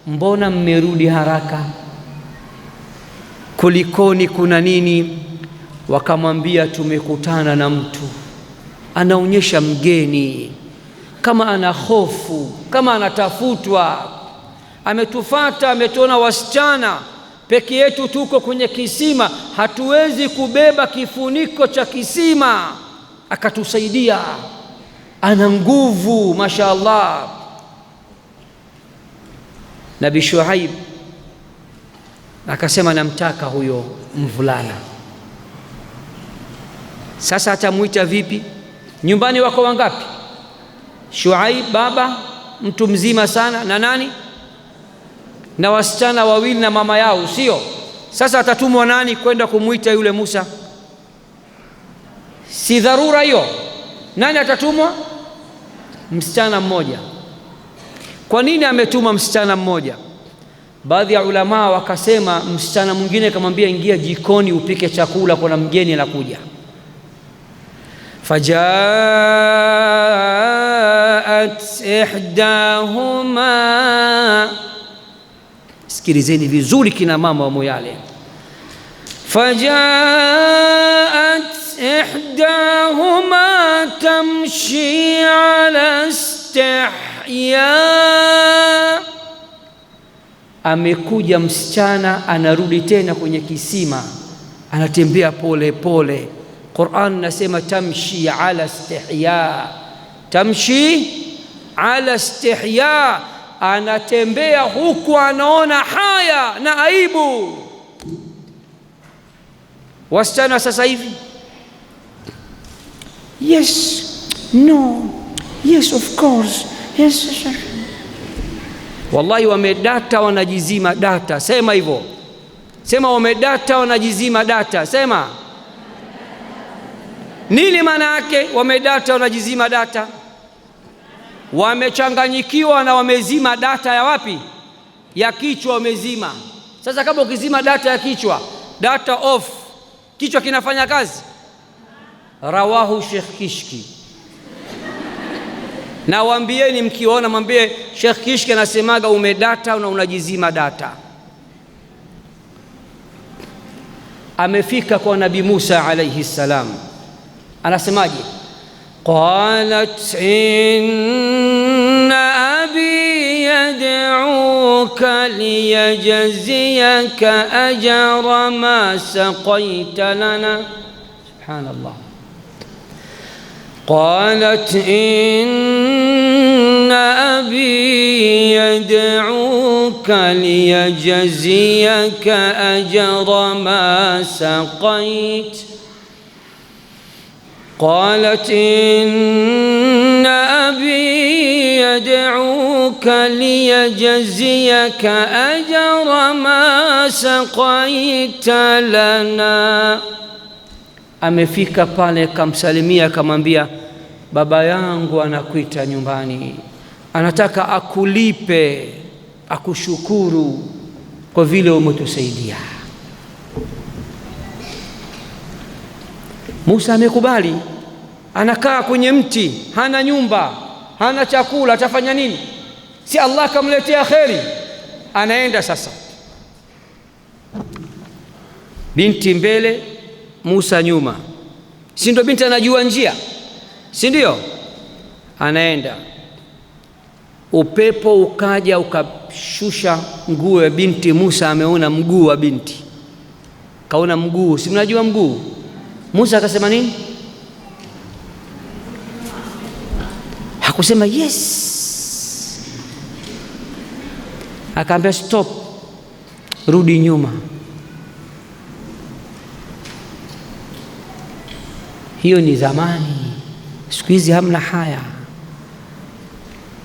mbona mmerudi haraka? Kulikoni, kuna nini? Wakamwambia, tumekutana na mtu anaonyesha mgeni, kama ana hofu, kama anatafutwa, ametufata, ametuona wasichana peke yetu, tuko kwenye kisima, hatuwezi kubeba kifuniko cha kisima, akatusaidia, ana nguvu, mashaallah. Nabii Shuaib akasema, namtaka huyo mvulana. Sasa atamuita vipi? Nyumbani wako wangapi? Shuaib baba, mtu mzima sana, na nani? Na wasichana wawili na mama yao, sio? Sasa atatumwa nani kwenda kumuita yule Musa? Si dharura hiyo? Nani atatumwa? Msichana mmoja. Kwa nini ametuma msichana mmoja? Baadhi ya ulama wakasema msichana mwingine kamwambia, ingia jikoni upike chakula, kuna mgeni anakuja. fajaat ihdahuma, sikilizeni vizuri kina mama wa Moyale, fajaat ihdahuma tamshi ala istihya, amekuja msichana anarudi tena kwenye kisima, anatembea pole pole. Qur'an nasema tamshi ala istihya, tamshi ala istihya, anatembea huku anaona haya na aibu. Wasichana sasa hivi, yes, no, yes of course, yes. Wallahi wamedata, wanajizima data. Sema hivyo, sema wamedata, wanajizima data. Sema nini maana yake? Wamedata, wanajizima data, wamechanganyikiwa na wamezima data ya wapi? Ya kichwa wamezima. Sasa kama ukizima data ya kichwa, data off, kichwa kinafanya kazi? Rawahu Sheikh Kishki. Na waambieni, mkiona mwambie Sheikh Kishki anasemaga umedata na unajizima data. Amefika kwa Nabii Musa alayhi salam, anasemaje? Qalat inna abi yad'uka liyajziyaka ajra ma saqaita lana. Subhanallah. قالت إن أبي يدعوك ليجزيك أجر ما سقيت. قالت إن أبي يدعوك ليجزيك أجر ما سقيت لنا. Amefika pale kamsalimia, akamwambia baba yangu anakuita nyumbani, anataka akulipe, akushukuru kwa vile umetusaidia. Musa amekubali, anakaa kwenye mti, hana nyumba, hana chakula, atafanya nini? Si Allah kamletea kheri. Anaenda sasa, binti mbele, Musa nyuma, si ndio? Binti anajua njia, si ndio? Anaenda, upepo ukaja ukashusha nguo ya binti. Musa ameona mguu wa binti, kaona mguu, si mnajua mguu. Musa akasema nini? Hakusema yes, akaambia stop, rudi nyuma. Hiyo ni zamani, siku hizi hamna haya.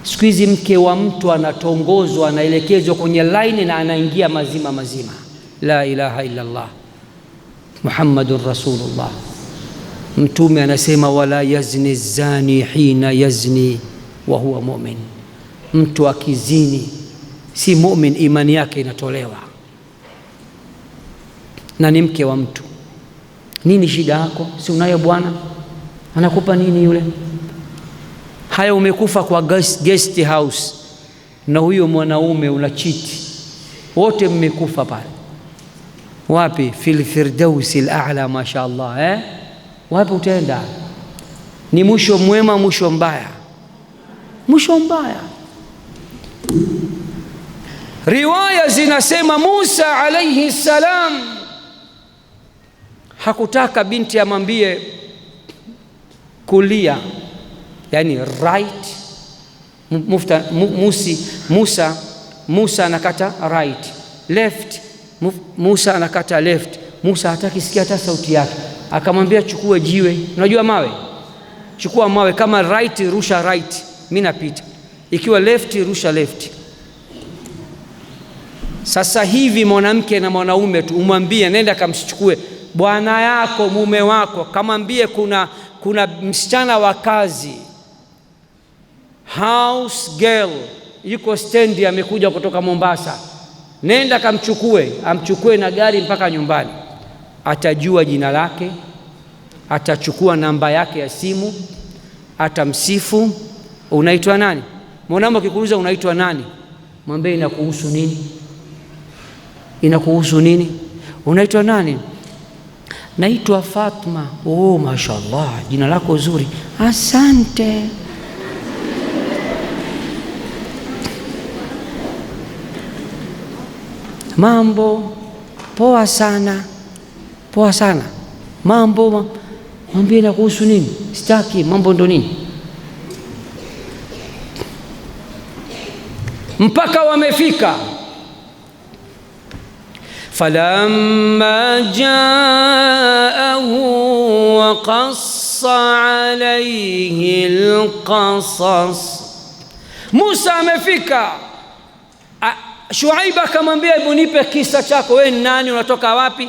Siku hizi mke wa mtu anatongozwa, anaelekezwa kwenye line na anaingia mazima mazima. La ilaha illa Allah Muhammadur Rasulullah. Mtume anasema wala yazni zani hina yazni wa huwa mu'min. Mtu akizini si mu'min, imani yake inatolewa, na ni mke wa mtu. Nini shida yako? Si unayo bwana, anakupa nini yule? Haya, umekufa kwa guest house na huyo mwanaume unachiti, wote mmekufa pale. Wapi? Fil firdausi al-a'la, mashaallah. Wapi utaenda? Ni mwisho mwema, mwisho mbaya? Mwisho mbaya. Riwaya zinasema Musa alayhi salam hakutaka binti amwambie kulia, yani right. Musa anakata right, left Musa anakata left. Musa hataki sikia hata sauti yake, akamwambia chukue jiwe. Unajua mawe? Chukua mawe, kama right rusha right, mimi napita. Ikiwa left rusha left. Sasa hivi mwanamke na mwanaume tu umwambie nenda kamchukue bwana yako, mume wako, kamwambie kuna msichana wa kazi, house girl yuko stendi, amekuja kutoka Mombasa, nenda kamchukue, amchukue na gari mpaka nyumbani. Atajua jina lake, atachukua namba yake ya simu, atamsifu. Unaitwa nani? Mwanamke akikuuliza unaitwa nani, mwambie inakuhusu nini? Inakuhusu nini? Unaitwa nani? Naitwa Fatma. Oh, mashallah, jina lako zuri. Asante. Mambo poa sana, poa sana. Mambo, mwambie inakuhusu nini? Sitaki mambo ndo nini? Mpaka wamefika. Falamma jaahu wa qassa alayhi alqasas, Musa amefika. Shuaib akamwambia, hebu nipe kisa chako, wewe ni nani, unatoka wapi?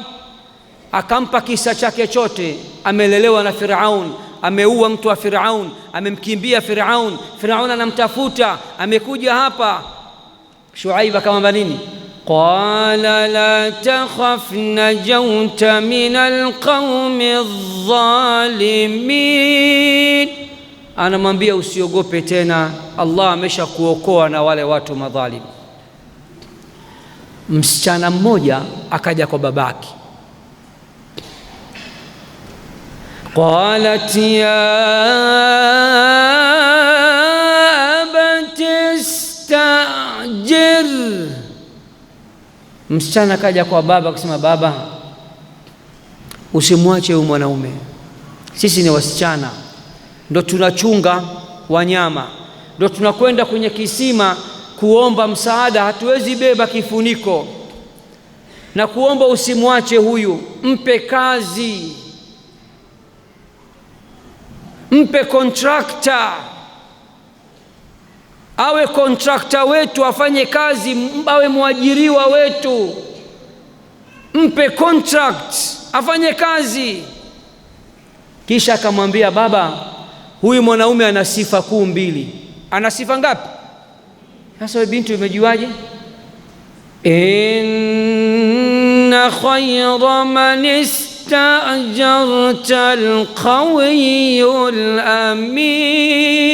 Akampa kisa chake chote. Amelelewa na Firaun, ameua mtu wa Firaun, amemkimbia Firaun, Firaun anamtafuta, amekuja hapa. Shuaib akamwambia nini? Qala la takhaf najawta min alqawmi adh-dhalimin, anamwambia usiogope tena, Allah ameshakuokoa na wale watu madhalim. Msichana mmoja akaja kwa babake, qalat ya abati istajir. Msichana akaja kwa baba akasema, baba, usimwache huyu mwanaume, sisi ni wasichana, ndo tunachunga wanyama, ndo tunakwenda kwenye kisima kuomba msaada, hatuwezi beba kifuniko, na kuomba usimwache huyu, mpe kazi, mpe kontrakta, awe kontrakta wetu, afanye kazi, awe mwajiriwa wetu, mpe contract afanye kazi. Kisha akamwambia, baba, huyu mwanaume ana sifa kuu mbili. Ana sifa ngapi? Sasa wewe binti umejuaje? Inna khayra man istajarta alqawiyul amin,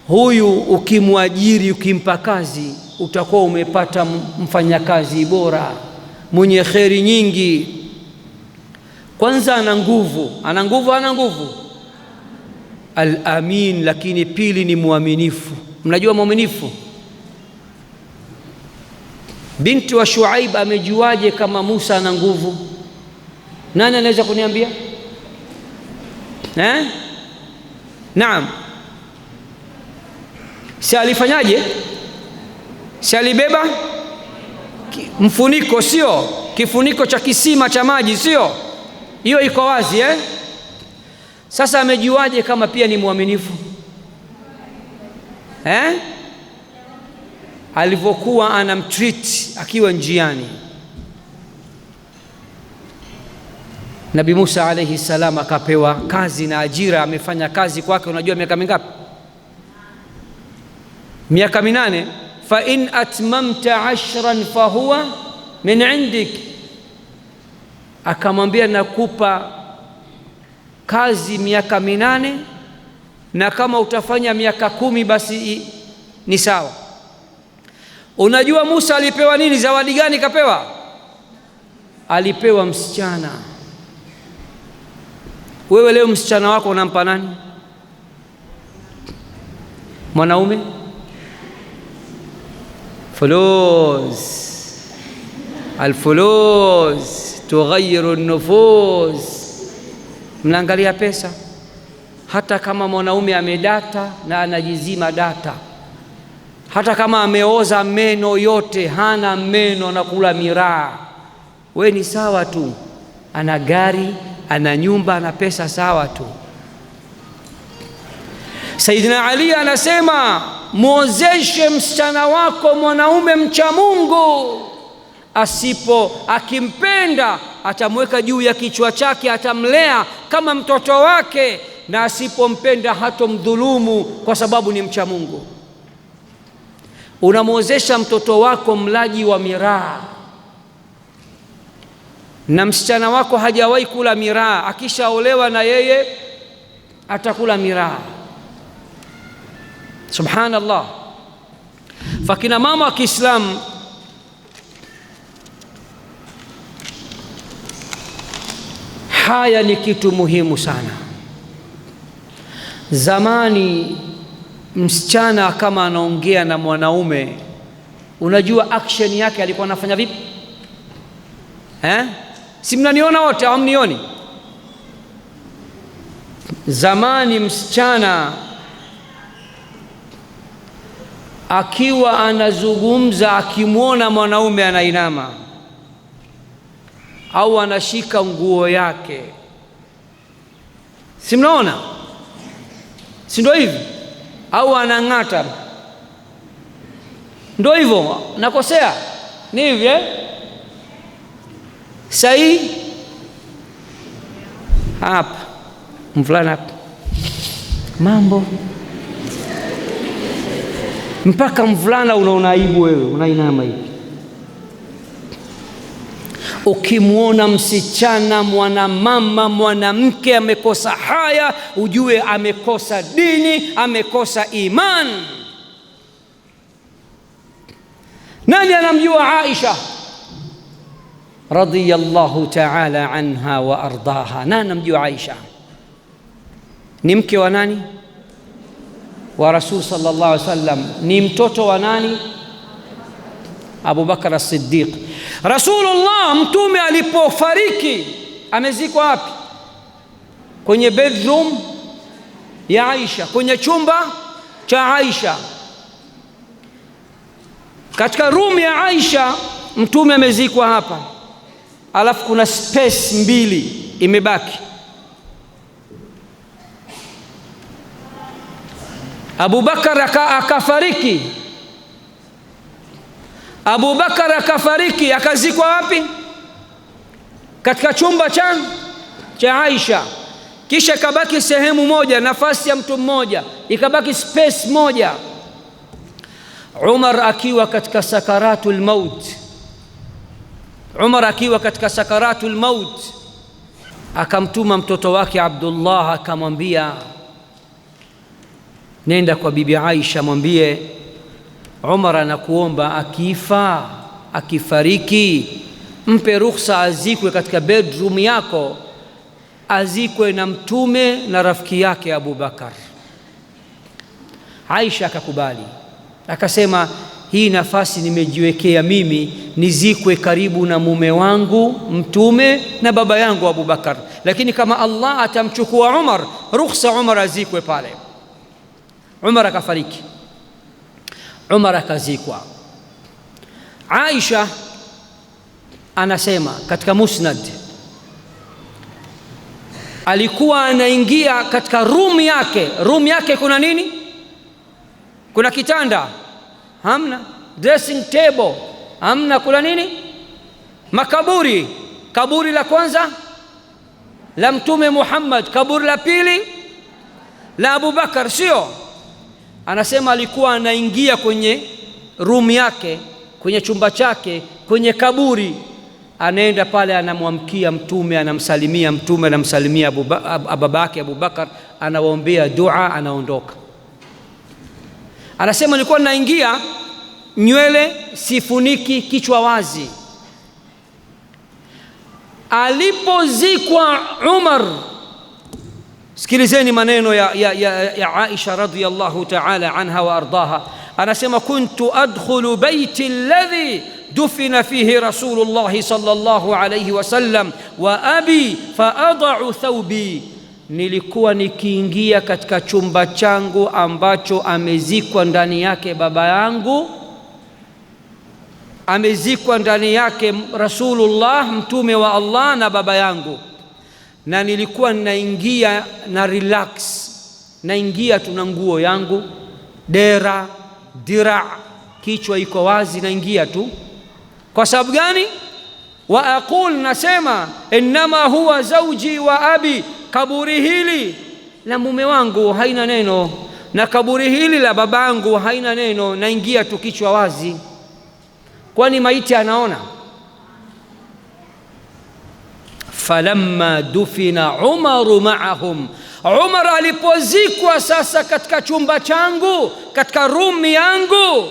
huyu ukimwajiri, ukimpa kazi, utakuwa umepata mfanyakazi bora mwenye kheri nyingi. Kwanza ana nguvu, ana nguvu, ana nguvu, al-amin, lakini pili ni muaminifu. Mnajua muaminifu? Binti wa Shuaib amejuaje kama Musa ana nguvu? Nani anaweza kuniambia? Naam. Si alifanyaje? Si alibeba mfuniko, sio? Kifuniko cha kisima cha maji, sio? Hiyo iko wazi Sasa amejuaje kama pia ni mwaminifu? Alivyokuwa anamtreat akiwa njiani. Nabii Musa alayhi salam akapewa kazi na ajira, amefanya kazi kwake. Unajua miaka mingapi? Miaka 8. Fa in atmamta 10 fahuwa min indik, akamwambia nakupa kazi miaka 8, na kama utafanya miaka 10 basi ni sawa. Unajua Musa alipewa nini? Zawadi gani kapewa? Alipewa msichana. Wewe leo msichana wako unampa nani? Mwanaume? Fulus, alfulus tughayyiru nufus. Mnaangalia pesa. Hata kama mwanaume amedata na anajizima data, hata kama ameoza meno yote, hana meno na kula miraa, we ni sawa tu. Ana gari, ana nyumba, ana pesa, sawa tu. Saidina Ali anasema, muozeshe msichana wako mwanaume mcha Mungu, akimpenda atamweka juu ya kichwa chake, atamlea kama mtoto wake, na asipompenda hatomdhulumu kwa sababu ni mcha Mungu. Unamwozesha mtoto wako mlaji wa miraa, na msichana wako hajawahi kula miraa, akishaolewa na yeye atakula miraa. Subhanallah. Fakina mama wa Kiislamu, haya ni kitu muhimu sana. Zamani msichana kama anaongea na mwanaume, unajua action yake alikuwa anafanya vipi? Si mnaniona wote au mnioni? Zamani msichana akiwa anazungumza, akimwona mwanaume anainama au anashika nguo yake, si mnaona? Si ndio hivi? Au anang'ata, ndio hivyo? Nakosea? Ni hivi sahi hapa mvulana hapa, mambo mpaka mvulana unaona aibu wewe, unainama hivi. Ukimwona msichana, mwanamama, mwanamke amekosa haya, ujue amekosa dini, amekosa iman. Nani anamjua Aisha radhiyallahu ta'ala anha wa ardaha? Nani anamjua Aisha? Ni mke wa nani? Wa Rasul sallallahu alaihi wasallam. Ni mtoto wa nani? Abu Bakar as-Siddiq. Rasulullah mtume alipofariki amezikwa wapi? Kwenye bedroom ya Aisha, kwenye chumba cha Aisha. Katika room ya Aisha mtume amezikwa hapa, alafu kuna space mbili imebaki. Abu Bakar akafariki. Abu Bakar akafariki, akazikwa wapi? Katika chumba cha Aisha. Kisha ikabaki sehemu moja, nafasi ya mtu mmoja, ikabaki space moja. Umar akiwa katika sakaratul maut, akamtuma mtoto wake Abdullah, akamwambia nenda kwa bibi Aisha, mwambie Umar anakuomba akifariki, mpe ruhusa azikwe katika bedroom yako, azikwe na mtume na rafiki yake Abu Bakar. Aisha akakubali, akasema hii nafasi nimejiwekea mimi, nizikwe karibu na mume wangu mtume na baba yangu Abu Bakar, lakini kama Allah atamchukua Umar, ruhusa Umar azikwe pale. Umar akafariki, Umar akazikwa. Aisha anasema katika Musnad, alikuwa anaingia katika room yake. Kuna nini? Kuna kitanda? Hamna. Dressing table? Hamna. Kuna nini? Makaburi. Kaburi la kwanza la Mtume Muhammad, kaburi la pili la Abu Bakar, sio? Anasema alikuwa anaingia kwenye room yake, kwenye chumba chake, kwenye kaburi, anaenda pale, anamwamkia mtume, anamsalimia mtume, anamsalimia babake Abu Bakar, anawaombea dua, anaondoka. Anasema nilikuwa naingia, nywele sifuniki, kichwa wazi. Alipozikwa Umar, sikilizeni maneno ya Aisha radhiyallahu ta'ala anha wa ardaha. Anasema kuntu adkhulu baiti alladhi dufina fihi Rasulullah sallallahu alayhi wasallam wa abi faadau thawbi, nilikuwa nikiingia katika chumba changu ambacho amezikwa ndani yake baba yangu, amezikwa ndani yake Rasulullah mtume wa Allah na baba yangu, na nilikuwa naingia na relax, naingia tuna nguo yangu, dera, dira, kichwa iko wazi, naingia tu. Kwa sababu gani? Wa aqul, nasema innama huwa zawji wa abi, kaburi hili la mume wangu haina neno, na kaburi hili la babangu haina neno, naingia tu kichwa wazi. Kwani maiti anaona? falamma dufina Umaru ma'ahum, Umar alipozikwa sasa katika chumba changu, katika rumi yangu,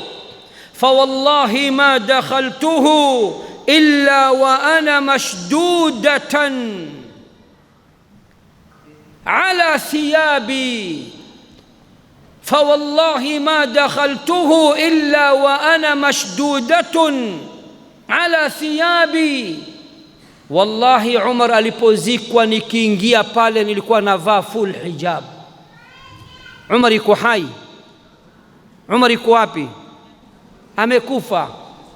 fawallahi ma dakhaltuhu illa wa ana mashdudatan ala thiyabi, fawallahi ma dakhaltuhu illa wa ana mashdudatun ala thiyabi. Wallahi Umar alipozikwa, nikiingia pale nilikuwa navaa full hijab. Umar yuko hai? Umar yuko wapi? Amekufa.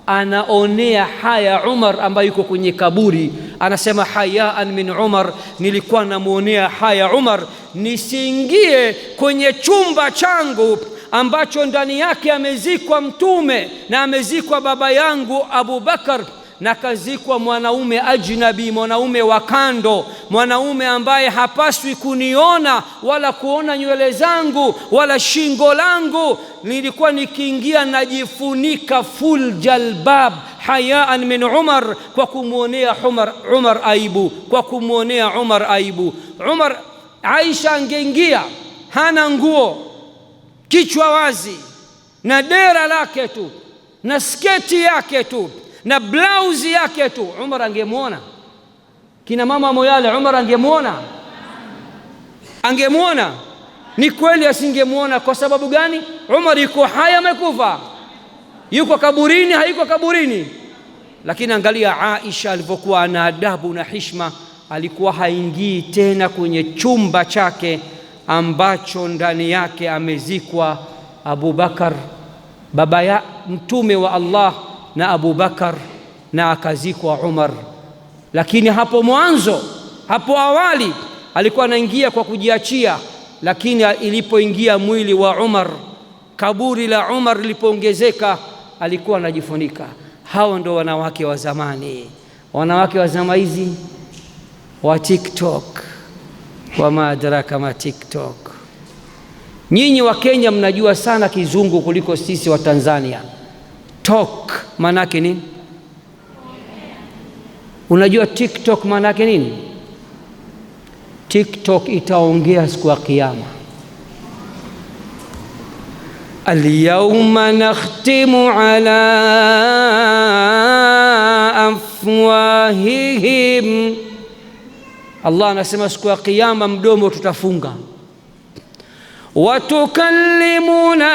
Anaonea haya Umar ambaye yuko kwenye kaburi, anasema hayaan min Umar, nilikuwa namuonea haya Umar nisiingie kwenye chumba changu ambacho ndani yake amezikwa Mtume na amezikwa baba yangu Abu Bakar, na kazikwa mwanaume ajnabi, mwanaume wa kando, mwanaume ambaye hapaswi kuniona wala kuona nywele zangu wala shingo langu. Nilikuwa nikiingia najifunika full jalbab, hayaan min Umar, kwa kumuonea Umar aibu, kwa kumuonea Umar aibu. Umar, Aisha angeingia hana nguo, kichwa wazi na dera lake tu na sketi yake tu na blouse yake tu, Umar angemuona? Kina mama moyale, Umar angemuona? Angemuona? Ni kweli asingemuona. Kwa sababu gani? Umar yuko hai, amekufa? Yuko kaburini? Hayuko kaburini. Lakini angalia Aisha alivyokuwa na adabu na heshima, alikuwa haingii tena kwenye chumba chake ambacho ndani yake amezikwa Abu Bakar, baba ya Mtume wa Allah, na Abu Bakar, na akazikwa Umar. Lakini hapo mwanzo, hapo awali alikuwa anaingia kwa kujiachia, lakini ilipoingia mwili wa Umar, kaburi la Umar lilipoongezeka, alikuwa anajifunika. Hao ndo wanawake wa zamani. Wanawake wa zama hizi wa TikTok, wama adraka ma TikTok. Nyinyi wa Kenya mnajua sana kizungu kuliko sisi wa Tanzania. Talk manake nini? Unajua TikTok manake nini? TikTok itaongea siku ya Kiyama. Al-yawma nakhtimu ala afwahihim, Allah anasema siku ya Kiyama mdomo tutafunga. Wa tukallimuna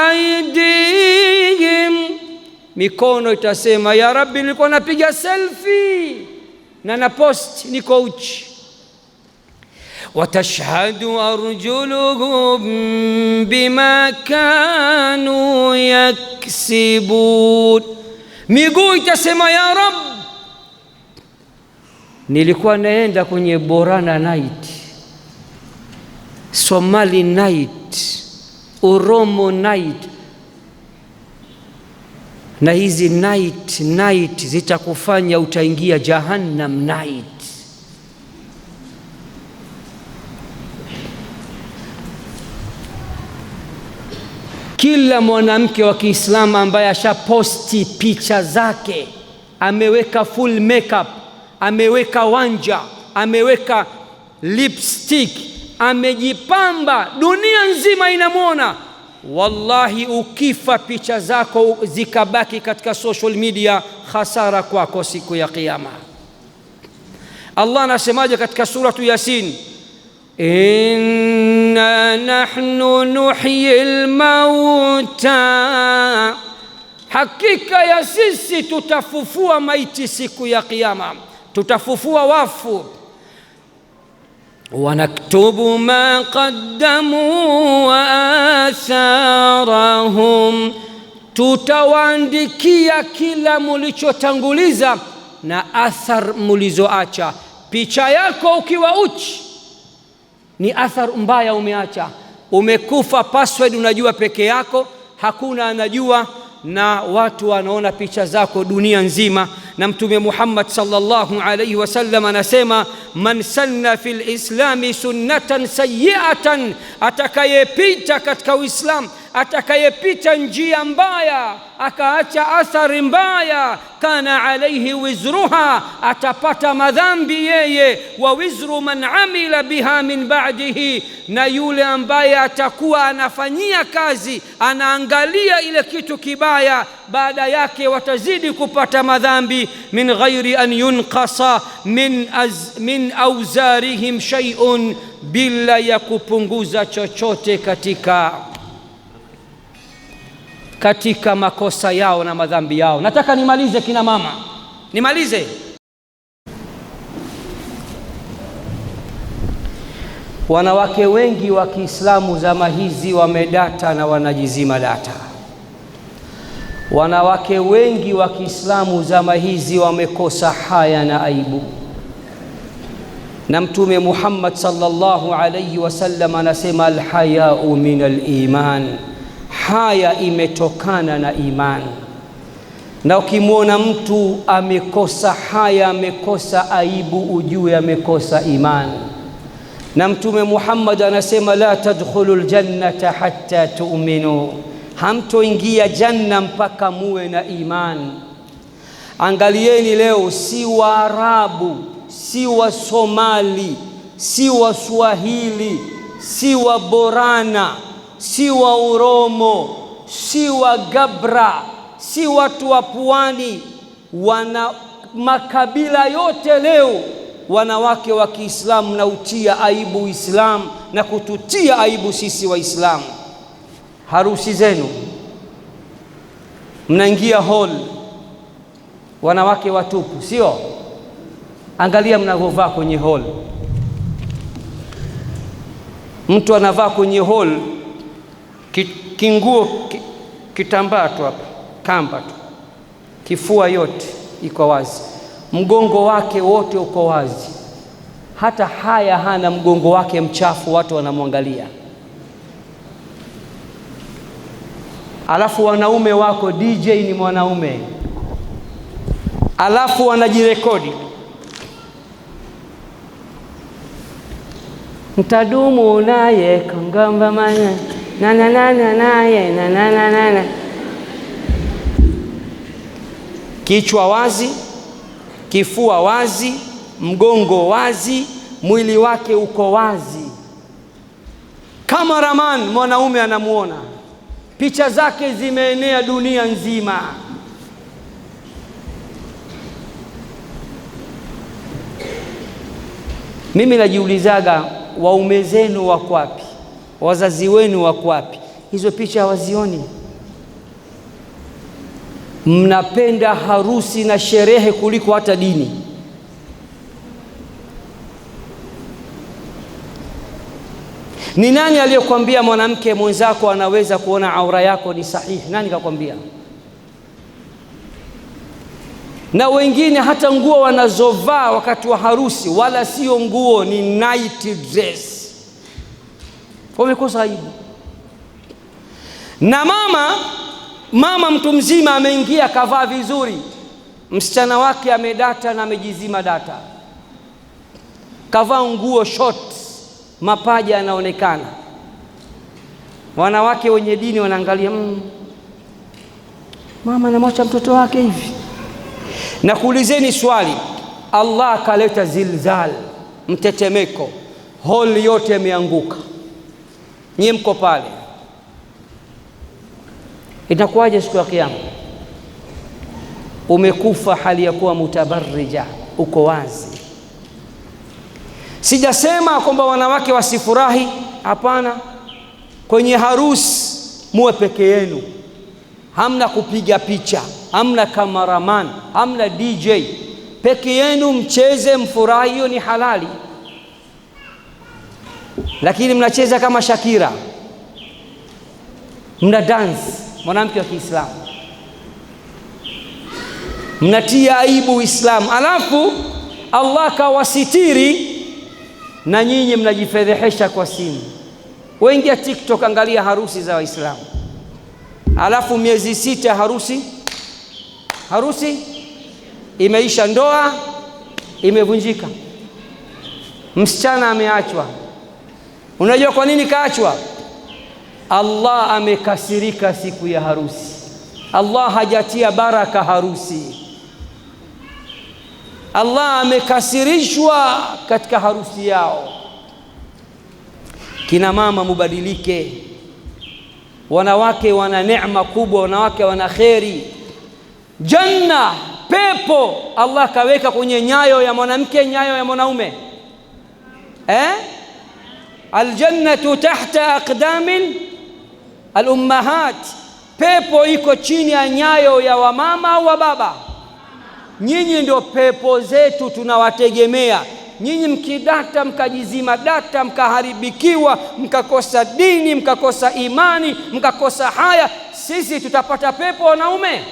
aydihim, mikono itasema ya Rabbi, nilikuwa napiga selfie na na post niko uchi. Wa tashhadu arjuluhum bima kanu yaksibun, miguu itasema ya Rabbi, nilikuwa naenda kwenye Borana night, Somali night, Oromo night, na hizi night zitakufanya utaingia Jahannam night. Kila mwanamke wa Kiislamu ambaye ashaposti picha zake, ameweka full makeup, ameweka wanja, ameweka lipstick, amejipamba, dunia nzima inamwona, wallahi ukifa picha zako zikabaki katika social media, khasara kwako siku ya Kiyama. Allah anasemaje katika suratu Yasin? Inna nahnu nuhyil mauta, hakika ya sisi tutafufua maiti siku ya Kiyama, tutafufua wafu. Wanaktubu ma qaddamu wa atharahum, tutawaandikia kila mulichotanguliza na athar mulizoacha. Picha yako ukiwa uchi ni athar mbaya umeacha. Umekufa, password unajua peke yako, hakuna anajua, na watu wanaona picha zako dunia nzima. Na Mtume Muhammad sallallahu alayhi wasallam anasema, man sanna fil islami sunnatan sayyi'atan, atakayepita katika Uislamu atakayepita njia mbaya akaacha athari mbaya, kana alaihi wizruha, atapata madhambi yeye, wa wizru man amila biha min ba'dihi, na yule ambaye atakuwa anafanyia kazi, anaangalia ile kitu kibaya, baada yake watazidi kupata madhambi, min ghairi an yunqasa min awzarihim shay'un, bila ya kupunguza chochote katika makosa yao na madhambi yao. Nataka nimalize kina mama, nimalize. Wanawake wengi wa Kiislamu zama hizi wamedata na wanajizima data. Wanawake wengi wa Kiislamu zama hizi wamekosa haya na aibu, na Mtume Muhammad sallallahu alayhi wasallam anasema alhayau min aliman, haya imetokana na imani. Na ukimwona mtu amekosa haya, amekosa aibu, ujue amekosa imani. Na Mtume Muhammad anasema la tadkhulul jannata hatta tu'minu, hamtoingia janna mpaka muwe na imani. Angalieni leo, si Waarabu, si wa Somali, si wa Swahili, si wa Borana, si wa Uromo, si wa Gabra, si watu wa Pwani, wana makabila yote leo, wanawake wa Kiislamu na utia aibu Uislamu na kututia aibu sisi Waislamu. Harusi zenu mnaingia hall, wanawake watupu, sio? Angalia mnavyovaa kwenye hall. Mtu anavaa kwenye hall kinguo kitambaa tu hapa, kamba tu, kifua yote iko wazi, mgongo wake wote uko wazi, hata haya hana, mgongo wake mchafu, watu wanamwangalia. Alafu wanaume wako, DJ ni mwanaume, alafu wanajirekodi, mtadumu naye kangamba mana na naye na. Kichwa wazi, kifua wazi, mgongo wazi, mwili wake uko wazi. Cameraman mwanaume anamuona, picha zake zimeenea dunia nzima. Mimi najiulizaga, waume zenu wako wapi? Wazazi wenu wako wapi? Hizo picha hawazioni. Mnapenda harusi na sherehe kuliko hata dini. Ni nani aliyekwambia mwanamke mwenzako anaweza kuona aura yako ni sahihi? Nani kakwambia? Na wengine hata nguo wanazovaa wakati wa harusi wala sio nguo, ni night dress. Wamekosa aibu. Na mama mtu mzima ameingia kavaa vizuri, msichana wake amedata na amejizima data, kavaa nguo short, mapaja yanaonekana. Wanawake wenye dini wanaangalia, mama anamwacha mtoto wake hivi. Na kuulizeni swali, Allah akaleta zilzal, mtetemeko, hall yote imeanguka, nyie mko pale, itakuwaje siku ya Kiyama? Umekufa hali ya kuwa mutabarrija, uko wazi. Sijasema kwamba wanawake wasifurahi, hapana. Kwenye harusi muwe peke yenu, hamna kupiga picha, hamna cameraman, hamna DJ, peke yenu mcheze, mfurahi, hiyo ni halali. Lakini mnacheza kama Shakira, mna dance, mwanamke wa Kiislamu, mnatia aibu Uislamu, alafu Allah kawasitiri na nyinyi mnajifedhehesha kwa simu. Wengi TikTok, angalia harusi za Waislamu, alafu miezi 6 harusi imeisha, ndoa imevunjika, msichana ameachwa. Unajua kwa nini kaachwa? Allah amekasirika siku ya harusi. Allah hajatia baraka harusi. Allah amekasirishwa katika harusi yao. Kina mama mubadilike, wanawake wana neema kubwa, wanawake wana kheri. Janna, pepo Allah kaweka kwenye nyayo ya mwanamke, nyayo ya mwanaume. Aljannatu tahta aqdamil alummahat, pepo iko chini ya nyayo ya wamama au wa baba. Nyinyi ndio pepo zetu, tunawategemea. Nyinyi mkidata, mkajizima data, mkaharibikiwa, mkakosa dini, mkakosa imani, mkakosa haya, sisi tutapata pepo wanaume?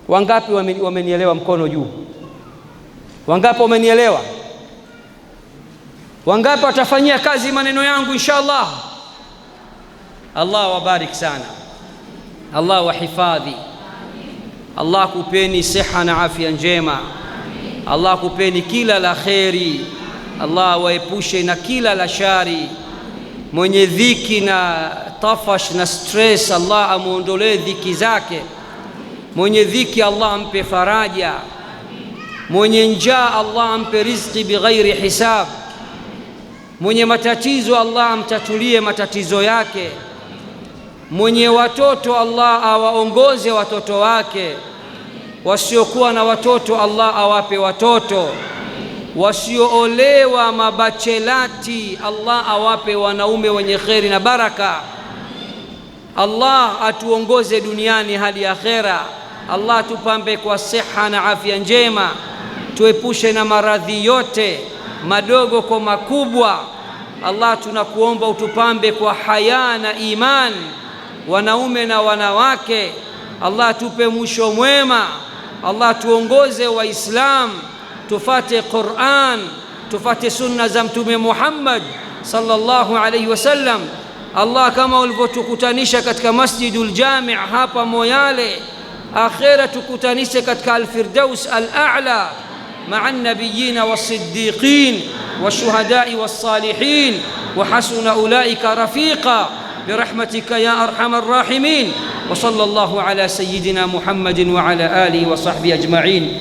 Wangapi wamenielewa? Mkono juu. Wangapi wamenielewa? Wangapi watafanyia kazi maneno yangu inshallah? Allah wabarik sana, Allah wahifadhi, Allah kupeni siha na afya njema, Allah kupeni kila la kheri, Allah waepushe na kila la shari. Mwenye dhiki na tafash na stress, Allah amuondolee dhiki zake. Mwenye dhiki Allah ampe faraja. Mwenye njaa Allah ampe riziki bighairi hisab. Mwenye matatizo Allah amtatulie matatizo yake. Mwenye watoto Allah awaongoze watoto wake. Wasiokuwa na watoto Allah awape watoto. Wasioolewa mabachelati Allah awape wanaume wenye kheri na baraka. Allah atuongoze duniani hadi akhera. Allah tupambe kwa siha na afya njema, tuepushe na maradhi yote madogo kwa makubwa. Allah tunakuomba utupambe kwa haya na iman, wanaume na wanawake. Allah tupe mwisho mwema. Allah tuongoze Waislam, tufate Qur'an, tufate sunna za Mtume Muhammad sallallahu alayhi wasallam. Allah, kama ulivyotukutanisha katika Masjidul Jami' hapa Moyale, akhera tukutanishe katika al-Firdaus al-A'la ma'a an-nabiyyin was-siddiqin wash-shuhada'i was-salihin wa hasuna ulaika rafiqa birahmatika ya arhamar rahimin. Wa sallallahu ala sayyidina Muhammadin wa ala alihi wa sahbihi ajma'in.